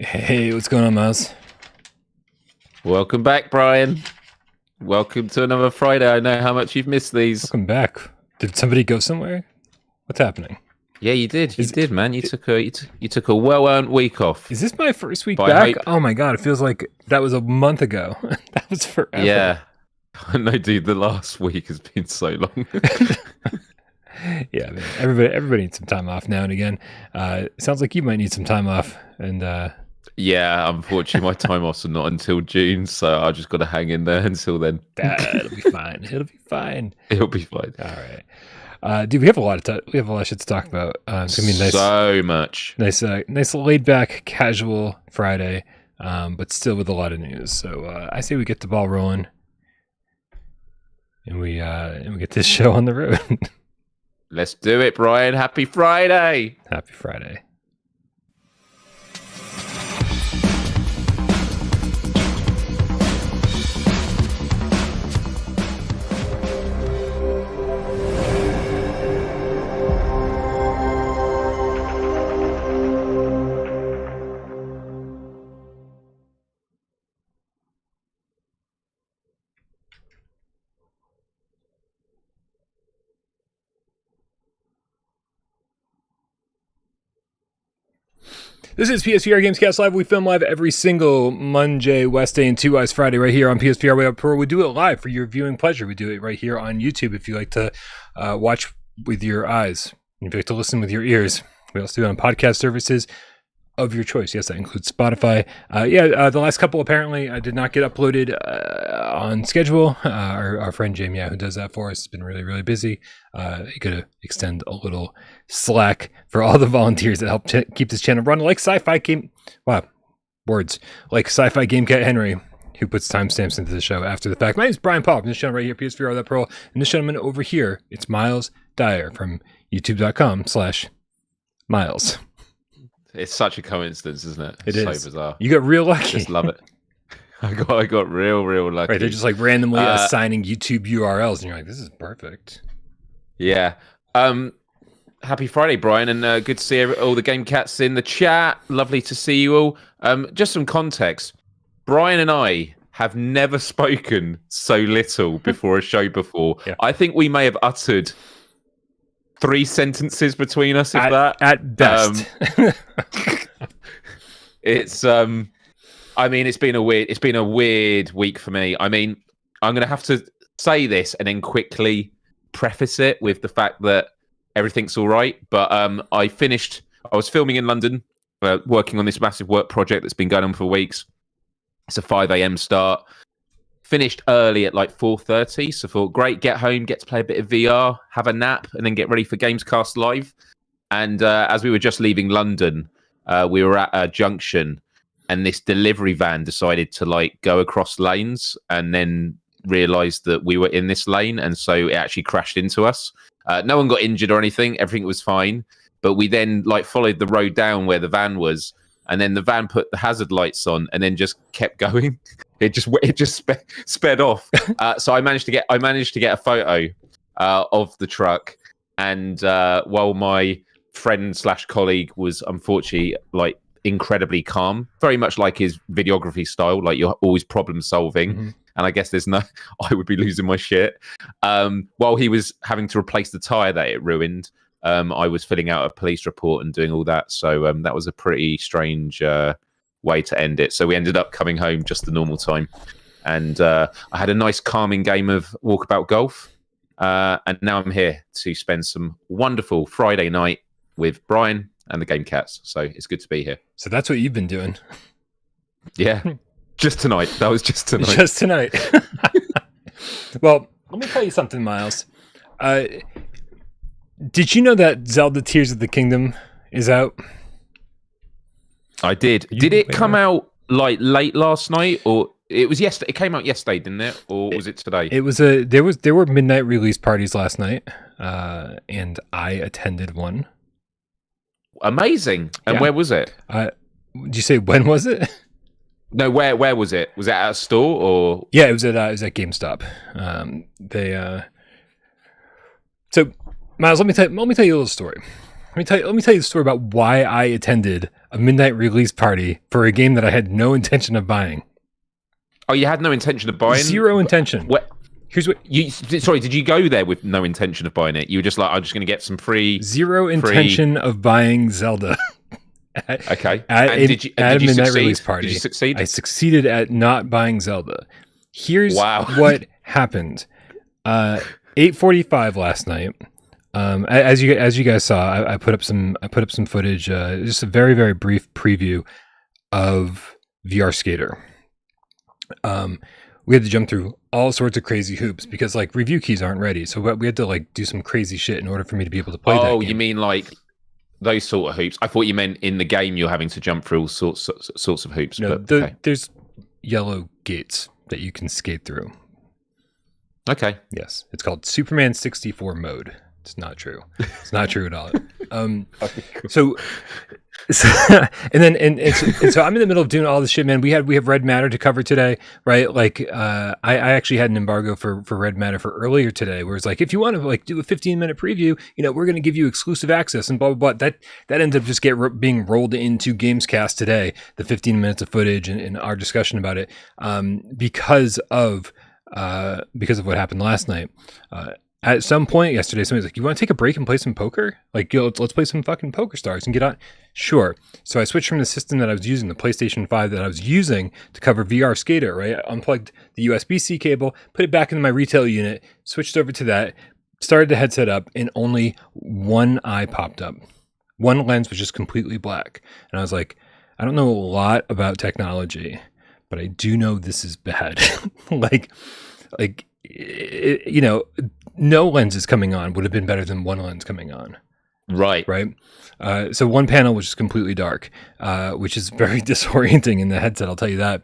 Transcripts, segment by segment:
Hey, what's going on, Myles? Welcome back, Brian. Welcome to another Friday. I know how much you've missed these. Welcome back. Did somebody go somewhere? What's happening? Yeah, you did. You did, man. You took a well-earned week off. Is this my first week back? Oh my god, it feels like that was a month ago. That was forever. Yeah. I know, dude. The last week has been so long. Yeah, man. Everybody needs some time off now and again. It sounds like you might need some time off. And yeah, unfortunately, my time off's not until June, so I just got to hang in there until then. It'll be fine. It'll be fine. It'll be fine. All right. Dude, we have a lot of shit to talk about. It's gonna be nice, so much. Nice laid back, casual Friday, but still with a lot of news. So I say we get the ball rolling, and we get this show on the road. Let's do it, Brian. Happy Friday. Happy Friday. This is PSVR GAMESCAST Live. We film live every single Monday, Wednesday, and 2 Eyes Friday right here on PSVR Without Parole. We do it live for your viewing pleasure. We do it right here on YouTube if you like to watch with your eyes. If you like to listen with your ears. We also do it on podcast services of your choice. Yes, that includes Spotify. The last couple apparently did not get uploaded on schedule. Our friend Jamie, who does that for us, has been really, really busy. You gotta extend a little slack for all the volunteers that help keep this channel running, like Sci-Fi Game. Wow, words like Sci-Fi Game Cat Henry, who puts timestamps into the show after the fact. My name is Brian Paul from this channel right here, PSVR Without Parole, and this gentleman over here, it's Myles Dyer from YouTube.com/Myles. It's such a coincidence, isn't it? It is so bizarre. You got real lucky. Just love it. I got real lucky. Right, they're just like randomly assigning YouTube URLs, and you're like, this is perfect. Yeah. Happy Friday, Brian, and good to see all the Game Cats in the chat. Lovely to see you all. Just some context. Brian and I have never spoken so little before a show before. Yeah. I think we may have uttered 3 sentences between us, if at best. It's it's been a weird week for me. I mean, I'm gonna have to say this and then quickly preface it with the fact that everything's all right. But I was filming in London, working on this massive work project that's been going on for weeks. It's a 5 a.m. start. Finished early at like 4:30, so thought, great, get home, get to play a bit of VR, have a nap, and then get ready for GAMESCAST Live. And as we were just leaving London, we were at a junction, and this delivery van decided to like go across lanes, and then realised that we were in this lane, and so it actually crashed into us. No one got injured or anything; everything was fine. But we then like followed the road down where the van was, and then the van put the hazard lights on, and then just kept going. It just sped off. So I managed to get a photo of the truck, and while my friend/colleague was unfortunately like incredibly calm, very much like his videography style, like you're always problem solving. Mm-hmm. And I guess I would be losing my shit. While he was having to replace the tire that it ruined, I was filling out a police report and doing all that. So that was a pretty strange way to end it. So we ended up coming home just the normal time, and I had a nice calming game of Walkabout golf, and now I'm here to spend some wonderful Friday night with Brian and the Game Cats. So it's good to be here. So that's what you've been doing. Yeah, just tonight. That was just tonight. Just tonight. Well, let me tell you something, Myles. Did you know that Zelda Tears of the Kingdom is out? I did. Did it come out like late last night, or it was yesterday? It came out yesterday, didn't it? Or was it today? It was there were midnight release parties last night, and I attended one. Amazing. And where was it? Did you say when was it? No, where was it? Was it at a store or? Yeah, it was at GameStop. So Myles, let me tell you a little story. Let me tell you the story about why I attended a midnight release party for a game that I had no intention of buying. Oh, you had no intention of buying? Zero intention. What? Here's what. Sorry, did you go there with no intention of buying it? You were just like, I'm just going to get some free. Zero intention of buying Zelda. Okay. At a midnight release party. Did you succeed? I succeeded at not buying Zelda. Here's what happened. 8:45 last night. As you guys saw, I put up some footage. Just a very, very brief preview of VR Skater. We had to jump through all sorts of crazy hoops because like review keys aren't ready, so we had to like do some crazy shit in order for me to be able to play that game. You mean like those sort of hoops? I thought you meant in the game you're having to jump through all sorts of hoops. No, but, okay. There's yellow gates that you can skate through. Okay. Yes, it's called Superman 64 mode. It's not true. It's not true at all. So so I'm in the middle of doing all this shit, man. We have Red Matter to cover today, right? Like, I actually had an embargo for Red Matter for earlier today, where it's like, if you want to like do a 15-minute preview, we're going to give you exclusive access and blah blah blah. That ended up just being rolled into GAMESCAST today, the 15 minutes of footage and our discussion about it, because of what happened last night. At some point yesterday, somebody's like, you want to take a break and play some poker? Like, let's play some fucking PokerStars and get on. Sure. So I switched from the system that I was using, the PlayStation 5 that I was using to cover VR Skater, right? I unplugged the USB-C cable, put it back into my retail unit, switched over to that, started the headset up, and only one eye popped up. One lens was just completely black. And I was like, I don't know a lot about technology, but I do know this is bad. No lenses coming on would have been better than one lens coming on. Right. So one panel was just completely dark, which is very disorienting in the headset, I'll tell you that.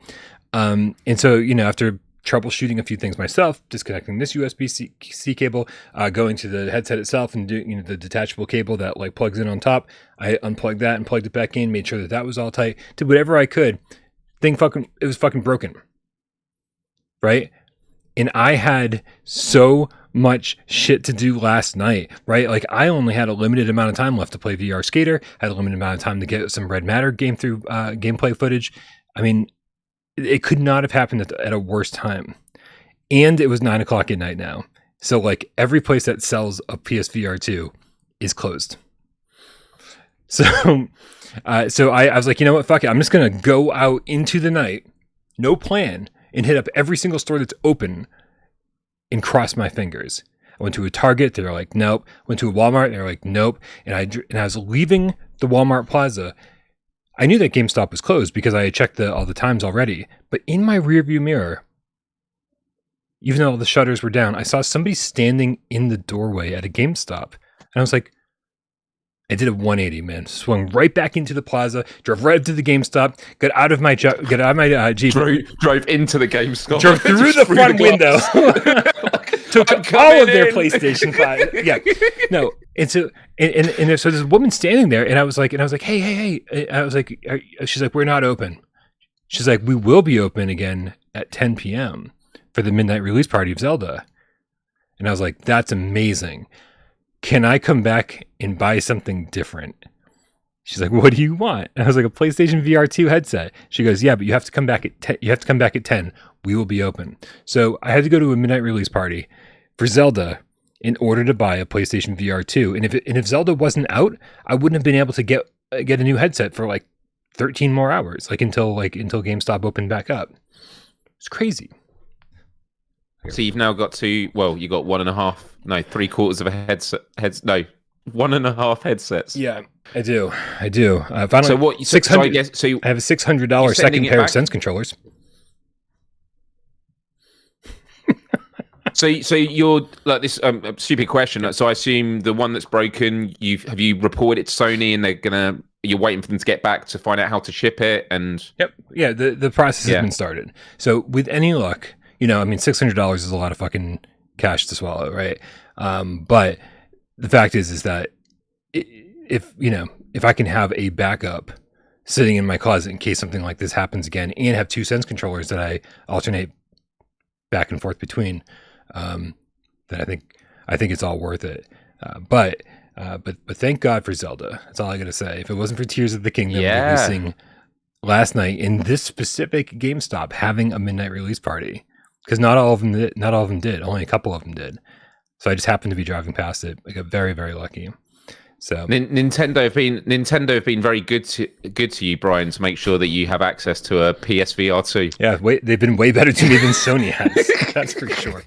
And so, after troubleshooting a few things myself, disconnecting this USB-C cable, going to the headset itself and doing the detachable cable that like plugs in on top, I unplugged that and plugged it back in, made sure that was all tight, did whatever I could. It was fucking broken. Right? And I had so much shit to do last night, right? Like I only had a limited amount of time left to play VR Skater, had a limited amount of time to get some Red Matter gameplay footage. I mean, it could not have happened at a worse time. And it was 9:00 at night now. So like every place that sells a PSVR2 is closed. So, I was like, you know what? Fuck it. I'm just going to go out into the night, no plan, and hit up every single store that's open and cross my fingers. I went to a Target. They were like, nope. Went to a Walmart. They were like, nope. And I was leaving the Walmart Plaza. I knew that GameStop was closed because I had checked all the times already. But in my rearview mirror, even though all the shutters were down, I saw somebody standing in the doorway at a GameStop. And I was like, I did a 180, man. Swung right back into the plaza, drove right up to the GameStop, got out of my Jeep. Drove into the GameStop. Drove through the front window. Took all of their PlayStation 5. Yeah. No. And so there's this woman standing there, and I was like, hey. I was like, she's like, we're not open. She's like, we will be open again at 10 p.m. for the midnight release party of Zelda. And I was like, that's amazing. Can I come back and buy something different? She's like, what do you want? And I was like, a PlayStation VR2 headset. She goes, yeah, but you have to come back at 10. You have to come back at 10. We will be open. So I had to go to a midnight release party for Zelda in order to buy a PlayStation VR2. And if Zelda wasn't out, I wouldn't have been able to get a new headset for like 13 more hours, until GameStop opened back up. It's crazy. So you've now got you got 3/4 of a headset. 1.5 headsets. Yeah, I do. I have a $600 second pair of Sense controllers. So you're like this stupid question. So I assume the one that's broken, have you reported it to Sony, and you're waiting for them to get back to find out how to ship it? And yep, yeah, the process has been started. So with any luck, $600 is a lot of fucking cash to swallow, right? But the fact is that if I can have a backup sitting in my closet in case something like this happens again, and have 2 Sense controllers that I alternate back and forth between, then I think it's all worth it. But But thank God for Zelda. That's all I gotta say. If it wasn't for Tears of the Kingdom Yeah. releasing last night in this specific GameStop having a midnight release party, because not all of them did. Only a couple of them did. So I just happened to be driving past it. I got very, very lucky. So Nintendo have been very good to you, Brian, to make sure that you have access to a PSVR2. Yeah, they've been way better to me than Sony has. That's for sure.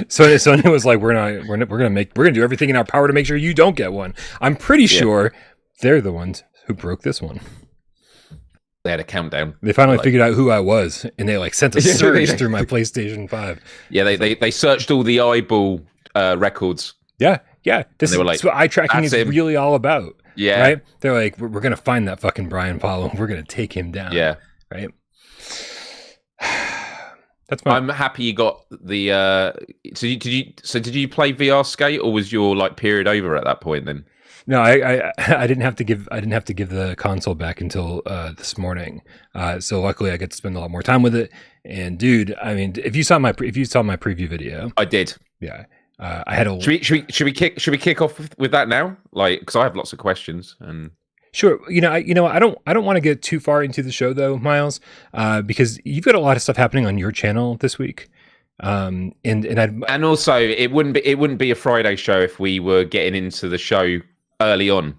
Sony was like, we're gonna do everything in our power to make sure you don't get one. I'm pretty sure they're the ones who broke this one. They had a countdown. They finally figured out who I was, and they sent a surge through my PlayStation 5. Yeah, they searched all the eyeball records. Yeah. This is like, what eye tracking is him. really all about. Yeah. Right? They're like, we're going to find that fucking Brian Paulo. We're going to take him down. Yeah. Right? That's fine. I'm happy you got the... So did you play VR Skate, or was your period over at that point then? No, I didn't have to give the console back until this morning. So luckily I get to spend a lot more time with it. And dude, I mean, if you saw my preview video, I did. Yeah. I had a. Should we kick off with that now? Because I have lots of questions and. Sure. I don't want to get too far into the show though, Myles, because you've got a lot of stuff happening on your channel this week. And also it wouldn't be a Friday show if we were getting into the show early on.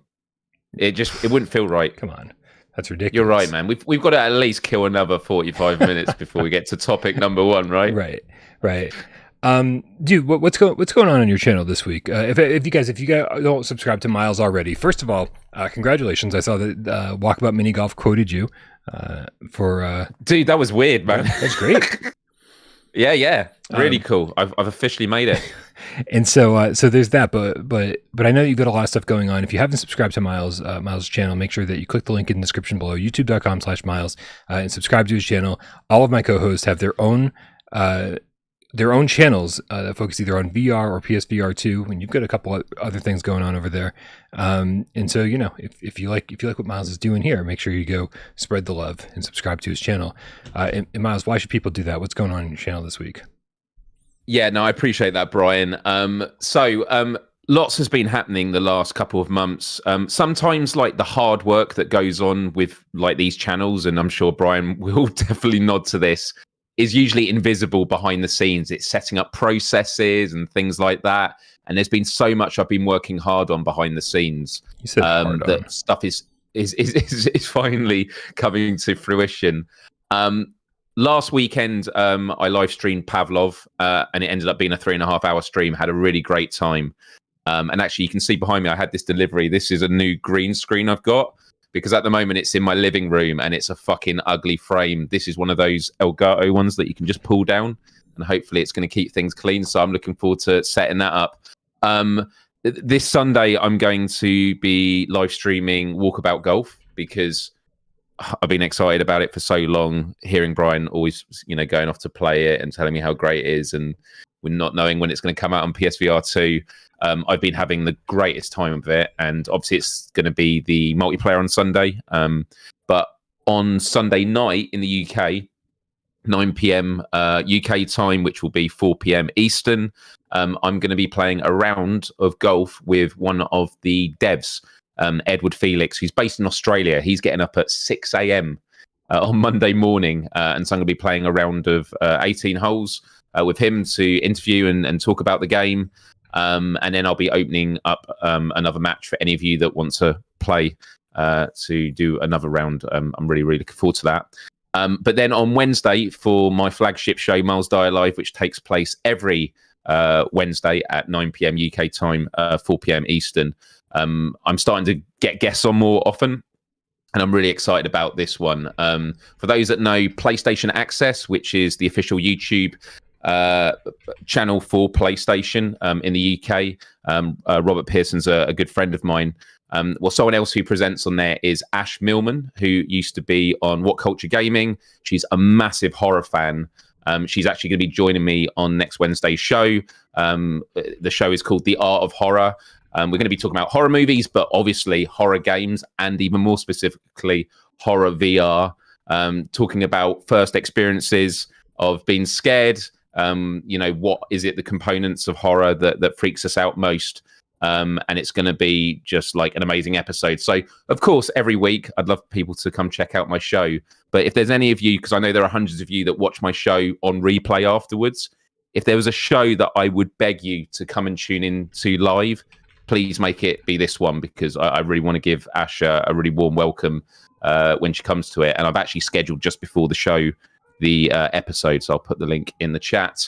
It wouldn't feel right. Come on. That's ridiculous. You're right, man. We've got to at least kill another 45 minutes before we get to topic number 1, right? Right. Dude, what's going on your channel this week? If you guys don't subscribe to Myles already, first of all, congratulations. I saw that Walkabout Mini Golf quoted you for. Dude, that was weird, man. That's great. Yeah, really cool. I've officially made it. And so there's that, but I know you've got a lot of stuff going on. If you haven't subscribed to Myles' channel, make sure that you click the link in the description below, youtube.com/Myles, and subscribe to his channel. All of my co-hosts have their own channels that focus either on VR or PSVR2, and you've got a couple of other things going on over there. And so, if you like what Myles is doing here, make sure you go spread the love and subscribe to his channel. And Myles, why should people do that? What's going on in your channel this week? Yeah, no, I appreciate that, Brian. Lots has been happening the last couple of months. Sometimes the hard work that goes on with these channels, and I'm sure Brian will definitely nod to this, is usually invisible behind the scenes. It's setting up processes and things like that. And there's been so much I've been working hard on behind the scenes. You said that stuff is finally coming to fruition. Last weekend, I live streamed Pavlov, and it ended up being a 3.5-hour stream. Had a really great time. And actually, you can see behind me, I had this delivery. This is a new green screen I've got, because at the moment it's in my living room and it's a fucking ugly frame. This is one of those Elgato ones that you can just pull down, and hopefully it's going to keep things clean. So I'm looking forward to setting that up. This Sunday, I'm going to be live streaming Walkabout Golf, because I've been excited about it for so long, hearing Brian always, going off to play it and telling me how great it is, and we're not knowing when it's going to come out on PSVR2. I've been having the greatest time of it, and obviously it's going to be the multiplayer on Sunday. But on Sunday night in the UK, 9 p.m. UK time, which will be 4 p.m. Eastern, I'm going to be playing a round of golf with one of the devs, Edward Felix, who's based in Australia. He's getting up at 6 a.m. On Monday morning, and so I'm going to be playing a round of 18 holes with him to interview and talk about the game. And then I'll be opening up another match for any of you that want to play to do another round. I'm really, really looking forward to that. But then on Wednesday, for my flagship show, Myles Dyer Live, which takes place every Wednesday at 9 p.m. UK time, 4 p.m. Eastern, I'm starting to get guests on more often, and I'm really excited about this one. For those that know PlayStation Access, which is the official YouTube channel for PlayStation in the UK, Robert Pearson's a good friend of mine. Someone else who presents on there is Ash Millman, who used to be on What Culture Gaming. She's a massive horror fan. She's actually going to be joining me on next Wednesday's show. The show is called The Art of Horror. We're going to be talking about horror movies, but obviously horror games, and even more specifically, horror VR. Talking about first experiences of being scared. What is it, the components of horror that freaks us out most? And it's going to be just like an amazing episode. So, of course, every week, I'd love people to come check out my show. But if there's any of you, because I know there are hundreds of you that watch my show on replay afterwards, if there was a show that I would beg you to come and tune in to live, please make it be this one, because I really want to give Ash a really warm welcome when she comes to it. And I've actually scheduled just before the show the episode, so I'll put the link in the chat.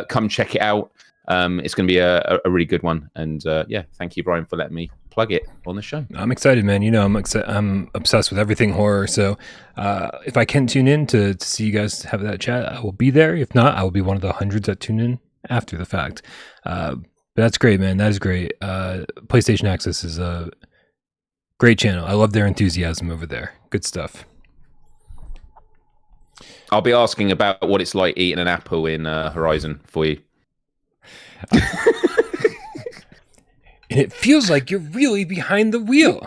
Come check it out. It's going to be a really good one. And yeah, thank you, Brian, for letting me plug it on the show. I'm excited, man. You know, I'm obsessed with everything horror. So if I can tune in to see you guys have that chat, I will be there. If not, I will be one of the hundreds that tune in after the fact. But that's great, man. That is great. PlayStation Access is a great channel. I love their enthusiasm over there. Good stuff. I'll be asking about what it's like eating an apple in Horizon for you. And it feels like you're really behind the wheel.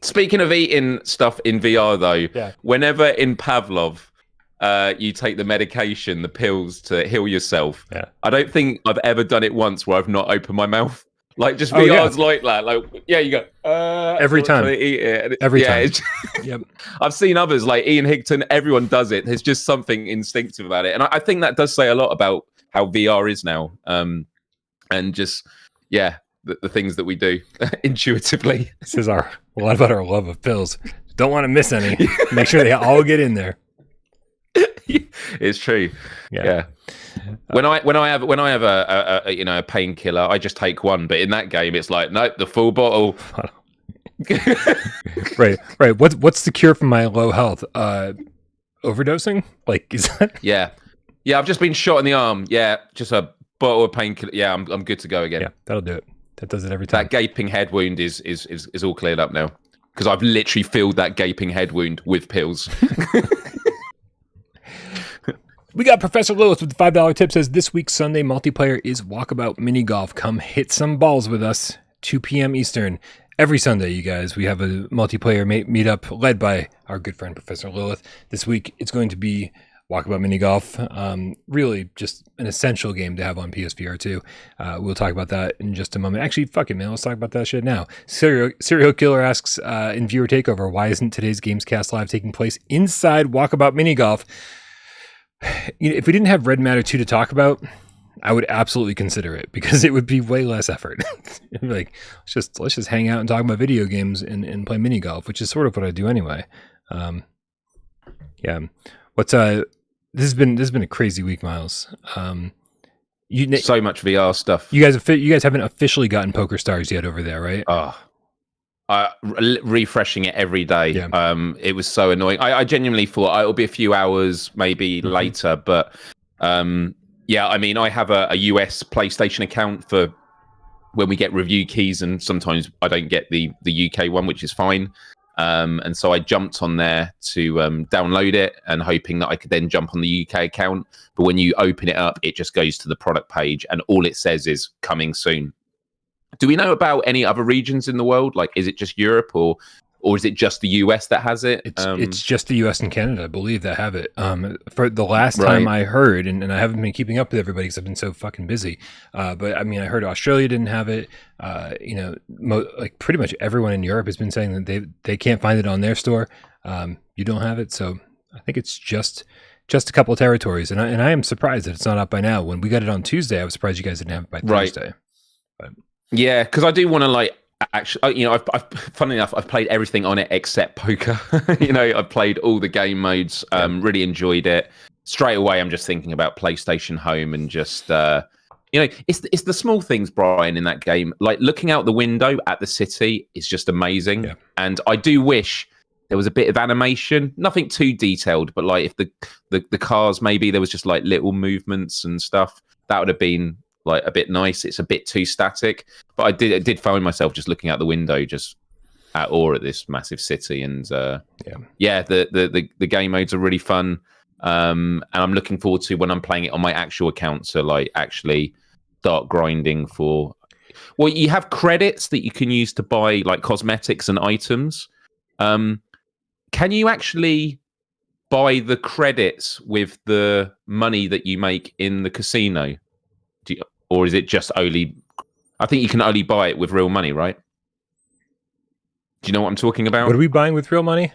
Speaking of eating stuff in VR, though, yeah. Whenever in Pavlov you take the medication, the pills to heal yourself, yeah. I don't think I've ever done it once where I've not opened my mouth. Like, just VR's like that. Like, yeah, you go, every time. Eat it. Every time. Yep. I've seen others, like Ian Higton, everyone does it. There's just something instinctive about it. And I think that does say a lot about how VR is now. And just, yeah, the things that we do intuitively. This is a lot about our love of pills. Don't want to miss any. Make sure they all get in there. It's true. Yeah. When I have a painkiller, I just take one. But in that game, it's like, nope, the full bottle. Right. What's the cure for my low health? Overdosing? Like, is that? Yeah. I've just been shot in the arm. Yeah, just a bottle of painkiller. Yeah, I'm good to go again. Yeah, that'll do it. That does it every time. That gaping head wound is all cleared up now, because I've literally filled that gaping head wound with pills. We got Professor Lilith with the $5 tip. Says this week's Sunday multiplayer is Walkabout mini golf. Come hit some balls with us. 2 p.m. Eastern. Every Sunday, you guys, we have a multiplayer meetup led by our good friend Professor Lilith. This week, it's going to be Walkabout mini golf. Really just an essential game to have on PSVR2. We'll talk about that in just a moment. Actually, fuck it, man. Let's talk about that shit now. Serial Killer asks in Viewer Takeover, why isn't today's GAMESCAST Live taking place inside Walkabout mini golf? You know, if we didn't have Red Matter 2 to talk about, I would absolutely consider it, because it would be way less effort. It'd be like, let's just hang out and talk about video games and play mini golf, which is sort of what I do anyway. Yeah. What's this has been a crazy week, Myles. So much VR stuff. You guys haven't officially gotten PokerStars yet over there, right? Refreshing it every day. Yeah. It was so annoying. I genuinely thought it'll be a few hours maybe later, but yeah, I mean, I have a US PlayStation account for when we get review keys, and sometimes I don't get the UK one, which is fine. And so I jumped on there to download it, and hoping that I could then jump on the UK account. But when you open it up, it just goes to the product page, and all it says is coming soon. Do we know about any other regions in the world? Like, is it just Europe, or is it just the US that has it? It's just the US and Canada, I believe, that have it. For the last time I heard, and I haven't been keeping up with everybody because I've been so fucking busy. But I mean, I heard Australia didn't have it. Like pretty much everyone in Europe has been saying that they can't find it on their store. You don't have it, so I think it's just a couple of territories. And I am surprised that it's not up by now. When we got it on Tuesday, I was surprised you guys didn't have it by Thursday. But yeah, because I do want to actually, I've funnily enough, I've played everything on it except poker. I've played all the game modes. Really enjoyed it. Straight away, I'm just thinking about PlayStation Home, and just it's the small things, Brian, in that game. Like looking out the window at the city is just amazing. Yeah. And I do wish there was a bit of animation, nothing too detailed, but like if the cars, maybe there was just like little movements and stuff, that would have been like a bit nice. It's a bit too static, but I did find myself just looking out the window, just at awe at this massive city. And the game modes are really fun, and I'm looking forward to when I'm playing it on my actual account to like actually start grinding for. Well, you have credits that you can use to buy like cosmetics and items. Can you actually buy the credits with the money that you make in the casino? Or is it just only I think you can only buy it with real money, right? Do you know what I'm talking about? What are we buying with real money?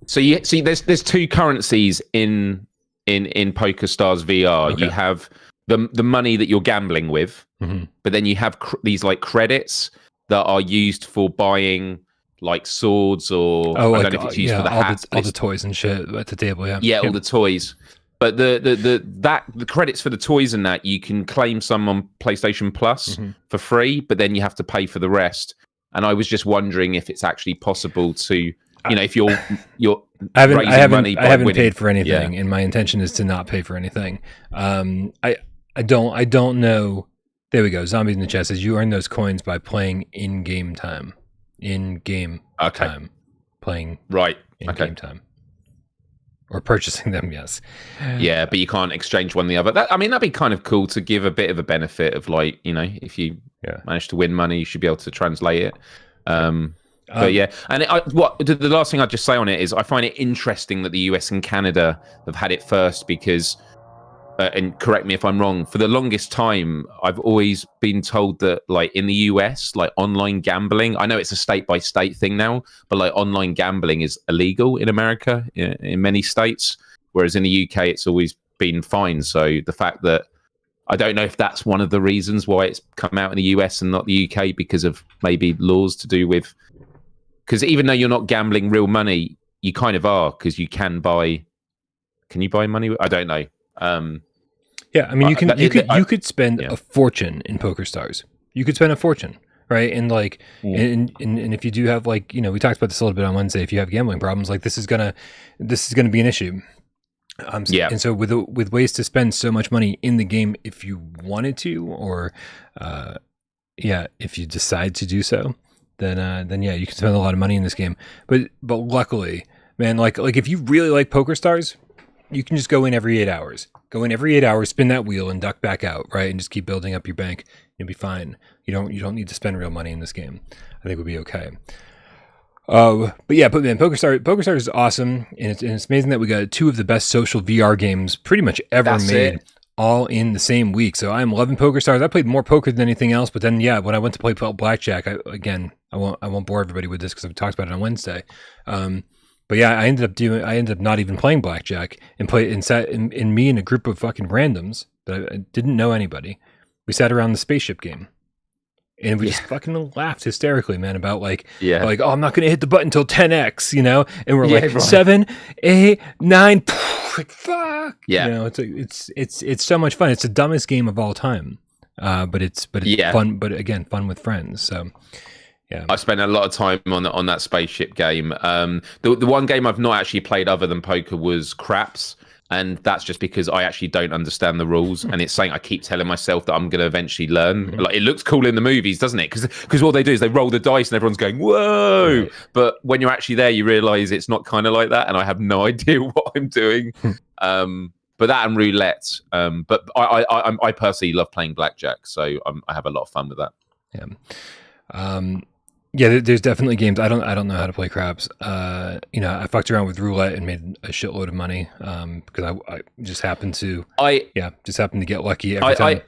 So you see, there's two currencies in PokerStars VR. Okay. You have the money that you're gambling with, but then you have these like credits that are used for buying like swords or I don't know if it's used for the hats. All the toys and shit at the table. Yeah, all the toys. But the credits for the toys and that you can claim some on PlayStation Plus for free, but then you have to pay for the rest. And I was just wondering if it's actually possible to, if you're I haven't money by winning. paid for anything, and my intention is to not pay for anything. I don't know. There we go. Zombies in the chat says you earn those coins by playing in-game time. Time. Playing in-game time. Or purchasing them, yes. Yeah, but you can't exchange one the other. That'd be kind of cool to give a bit of a benefit of like, if you manage to win money, you should be able to translate it. But yeah, and the last thing I'd just say on it is I find it interesting that the US and Canada have had it first because, and correct me if I'm wrong, for the longest time, I've always been told that like in the US, like online gambling, I know it's a state by state thing now, but like online gambling is illegal in America in many states, whereas in the UK, it's always been fine. So the fact that I don't know if that's one of the reasons why it's come out in the US and not the UK because of maybe laws to do with, because even though you're not gambling real money, you kind of are because you can you buy money? I don't know. Yeah, I mean, you could spend a fortune in PokerStars. You could spend a fortune, right? And like, and if you do have like, we talked about this a little bit on Wednesday. If you have gambling problems, like this is gonna be an issue. And so with ways to spend so much money in the game, if you wanted to, or if you decide to do so, then yeah, you can spend a lot of money in this game. But luckily, man, like if you really like PokerStars, you can just go in every 8 hours. Go in every 8 hours, spin that wheel, and duck back out, right? And just keep building up your bank. You'll be fine. You don't need to spend real money in this game. I think we'll be okay. But man, PokerStars is awesome, and it's amazing that we got two of the best social VR games pretty much ever made, all in the same week. So I'm loving PokerStars. I played more poker than anything else, but then when I went to play blackjack, I won't bore everybody with this because I've talked about it on Wednesday. But yeah, I ended up not even playing blackjack and me and a group of fucking randoms that I didn't know anybody. We sat around the spaceship game. And we just fucking laughed hysterically, man, about like, oh, I'm not going to hit the button until 10x, and we're like 7, 8, 9, like fuck, it's so much fun. It's the dumbest game of all time, but it's fun. But again, fun with friends. So yeah, I spent a lot of time on that spaceship game. The one game I've not actually played other than poker was craps. And that's just because I actually don't understand the rules, and it's something I keep telling myself that I'm going to eventually learn. Like it looks cool in the movies, doesn't it? Because what they do is they roll the dice and everyone's going whoa, but when you're actually there, you realize it's not kind of like that, and I have no idea what I'm doing. But that and roulette. But I personally love playing blackjack, so I have a lot of fun with that. Yeah. Yeah, there's definitely games. I don't know how to play craps. I fucked around with roulette and made a shitload of money because I just happened to get lucky every time.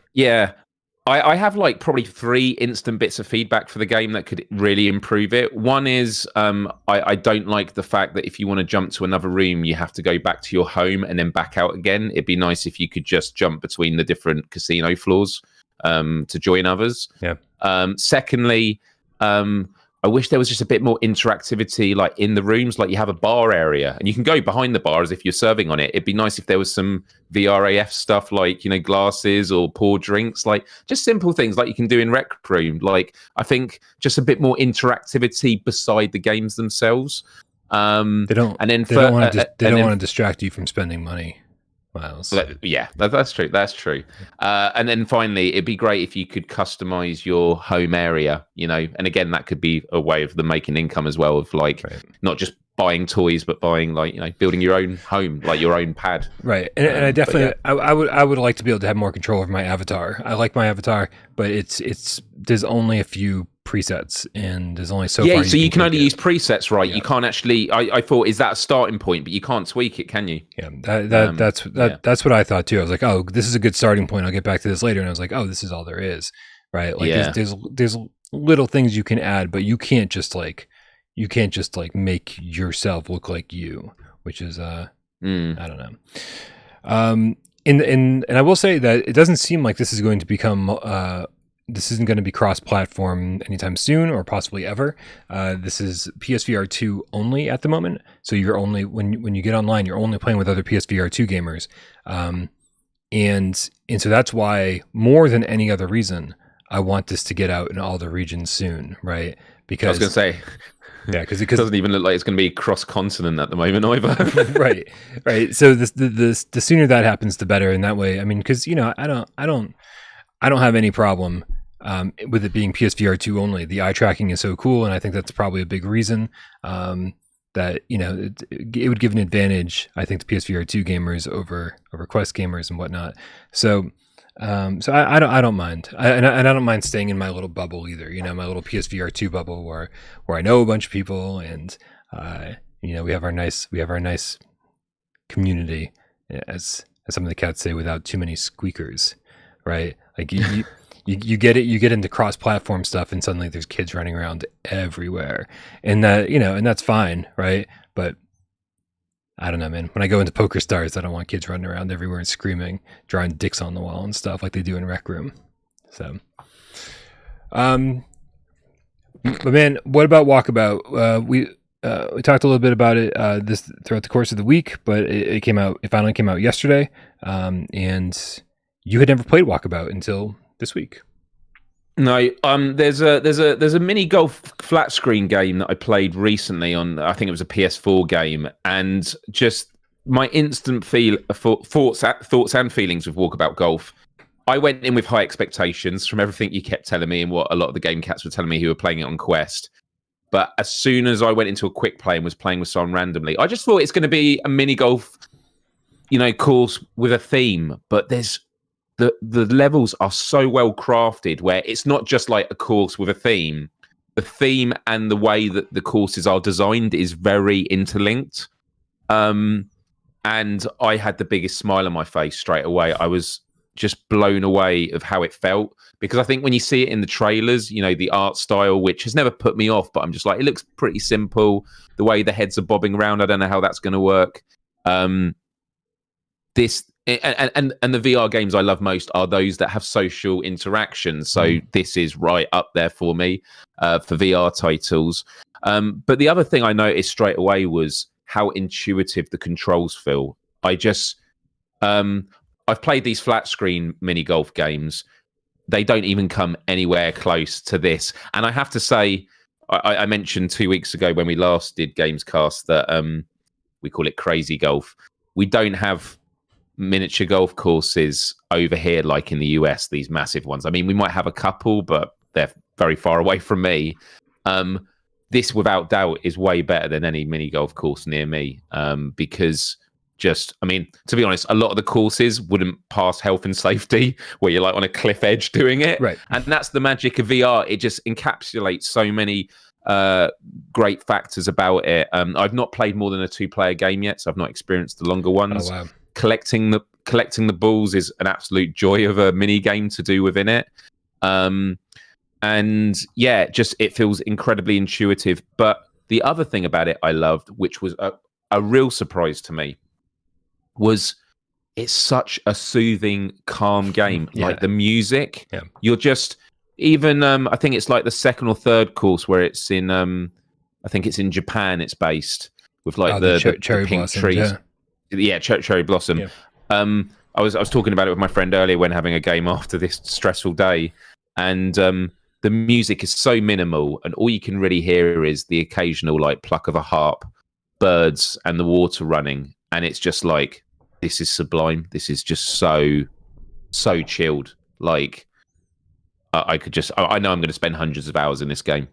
I have like probably 3 instant bits of feedback for the game that could really improve it. One is I don't like the fact that if you want to jump to another room, you have to go back to your home and then back out again. It'd be nice if you could just jump between the different casino floors to join others. Yeah. Secondly, I wish there was just a bit more interactivity, like in the rooms, like you have a bar area and you can go behind the bar as if you're serving on it. It'd be nice if there was some VRAF stuff, like, glasses or pour drinks, like just simple things like you can do in Rec Room. Like, I think just a bit more interactivity beside the games themselves. They don't want to distract you from spending money. Myles. That's true. That's true. And then finally, it'd be great if you could customize your home area, and again, that could be a way of them making income as well, of like not just buying toys, but buying like, building your own home, like your own pad. Right. And I definitely, I would like to be able to have more control over my avatar. I like my avatar, but there's only a few presets and there's only so far. So you can only use presets, right? You can't actually, I thought, is that a starting point, but you can't tweak it, can you? Yeah, that's what I thought too. I was like, oh, this is a good starting point. I'll get back to this later. And I was like, oh, this is all there is. right? Like there's little things you can add, but you can't just like make yourself look like you, which is I don't know. And I will say that it doesn't seem like this is going to become this isn't going to be cross-platform anytime soon, or possibly ever. This is PSVR2 only at the moment. So you're only when you get online, you're only playing with other PSVR2 gamers, and so that's why, more than any other reason, I want this to get out in all the regions soon, right? Because I was going to say, yeah, because it doesn't even look like it's going to be cross-continent at the moment either. right. So the sooner that happens, the better. And that way, I mean, because I don't have any problem with it being PSVR2 only. The eye tracking is so cool, and I think that's probably a big reason that it would give an advantage, I think, to PSVR2 gamers over Quest gamers and whatnot. So I don't mind, and I don't mind staying in my little bubble either. My little PSVR2 bubble where I know a bunch of people, and we have our nice community, as some of the cats say, without too many squeakers, right? Like you get into cross-platform stuff, and suddenly there's kids running around everywhere, and that and that's fine, right? But I don't know, man. When I go into PokerStars, I don't want kids running around everywhere and screaming, drawing dicks on the wall and stuff like they do in Rec Room. So, but man, what about Walkabout? We talked a little bit about it this throughout the course of the week, but it finally came out yesterday, and you had never played Walkabout until this week. No, there's a mini golf flat screen game that I played recently on, I think it was a PS4 game, and just my instant thoughts and feelings with Walkabout Golf. I went in with high expectations from everything you kept telling me and what a lot of the game cats were telling me who were playing it on Quest. But as soon as I went into a quick play and was playing with someone randomly, I just thought it's going to be a mini golf, course with a theme. But there's the levels are so well crafted where it's not just like a course with a theme. The theme and the way that the courses are designed is very interlinked. And I had the biggest smile on my face straight away. I was just blown away of how it felt, because I think when you see it in the trailers, the art style, which has never put me off, but I'm just like, it looks pretty simple. The way the heads are bobbing around, I don't know how that's going to work. This and the VR games I love most are those that have social interaction. So this is right up there for me for VR titles. But the other thing I noticed straight away was how intuitive the controls feel. I've played these flat screen mini golf games. They don't even come anywhere close to this. And I have to say, I mentioned 2 weeks ago when we last did GAMESCAST that we call it crazy golf. We don't have miniature golf courses over here like in the US, these massive ones. I mean, we might have a couple, but they're very far away from me. This, without doubt, is way better than any mini golf course near me, because to be honest, a lot of the courses wouldn't pass health and safety, where you're like on a cliff edge doing it. Right. And that's the magic of VR. It just encapsulates so many great factors about it. I've not played more than a 2-player game yet, so I've not experienced the longer ones. Oh, wow. Collecting the balls is an absolute joy of a mini game to do within it. And yeah, just it feels incredibly intuitive. But the other thing about it I loved, which was a real surprise to me, was it's such a soothing, calm game. Yeah. Like the music, you're just even. I think it's like the second or third course where it's in. I think it's in Japan. It's based with like the cherry pink blossoms, trees. Yeah, cherry blossom. Yeah. I was talking about it with my friend earlier when having a game after this stressful day, and the music is so minimal, and all you can really hear is the occasional like pluck of a harp, birds, and the water running, and it's just like, this is sublime. This is just so chilled. Like I know I'm going to spend hundreds of hours in this game.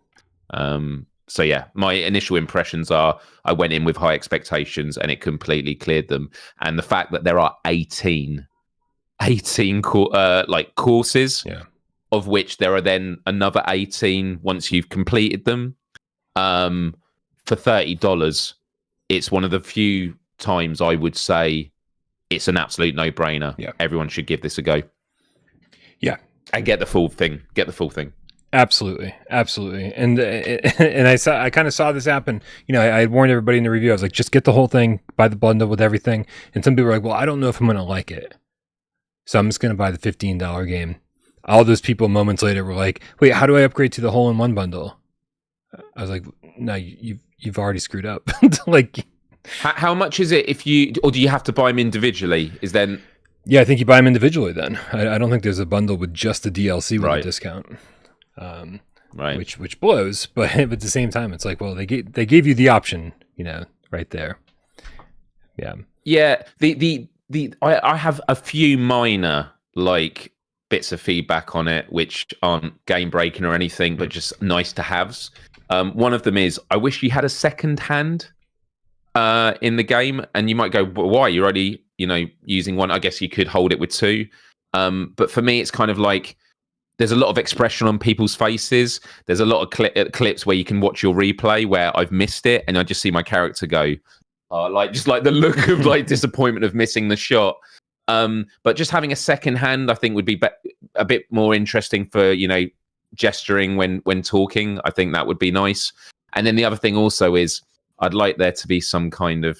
So yeah, my initial impressions are I went in with high expectations and it completely cleared them. And the fact that there are 18 courses, of which there are then another 18 once you've completed them, for $30, it's one of the few times I would say it's an absolute no-brainer. Yeah. Everyone should give this a go. Yeah. And get the full thing. Get the full thing. Absolutely, and I kind of saw this happen. I had warned everybody in the review. I was like, just get the whole thing, buy the bundle with everything. And some people were like, well, I don't know if I'm going to like it, so I'm just going to buy the $15 game. All those people moments later were like, wait, how do I upgrade to the hole-in-one bundle? I was like, no, you've already screwed up. Like, how much is it or do you have to buy them individually? Yeah, I think you buy them individually then. I don't think there's a bundle with just the DLC with a discount. Right. Which blows, but at the same time, it's like, well, they gave you the option, right there. Yeah. Yeah. I have a few minor like bits of feedback on it, which aren't game breaking or anything, but just nice to haves. One of them is I wish you had a second hand in the game, and you might go, well, why? You're already, using one. I guess you could hold it with two. But for me, it's kind of like there's a lot of expression on people's faces. There's a lot of clips where you can watch your replay where I've missed it, and I just see my character go, just like the look of like disappointment of missing the shot. But just having a second hand, I think, would be a bit more interesting for gesturing when talking. I think that would be nice. And then the other thing also is I'd like there to be some kind of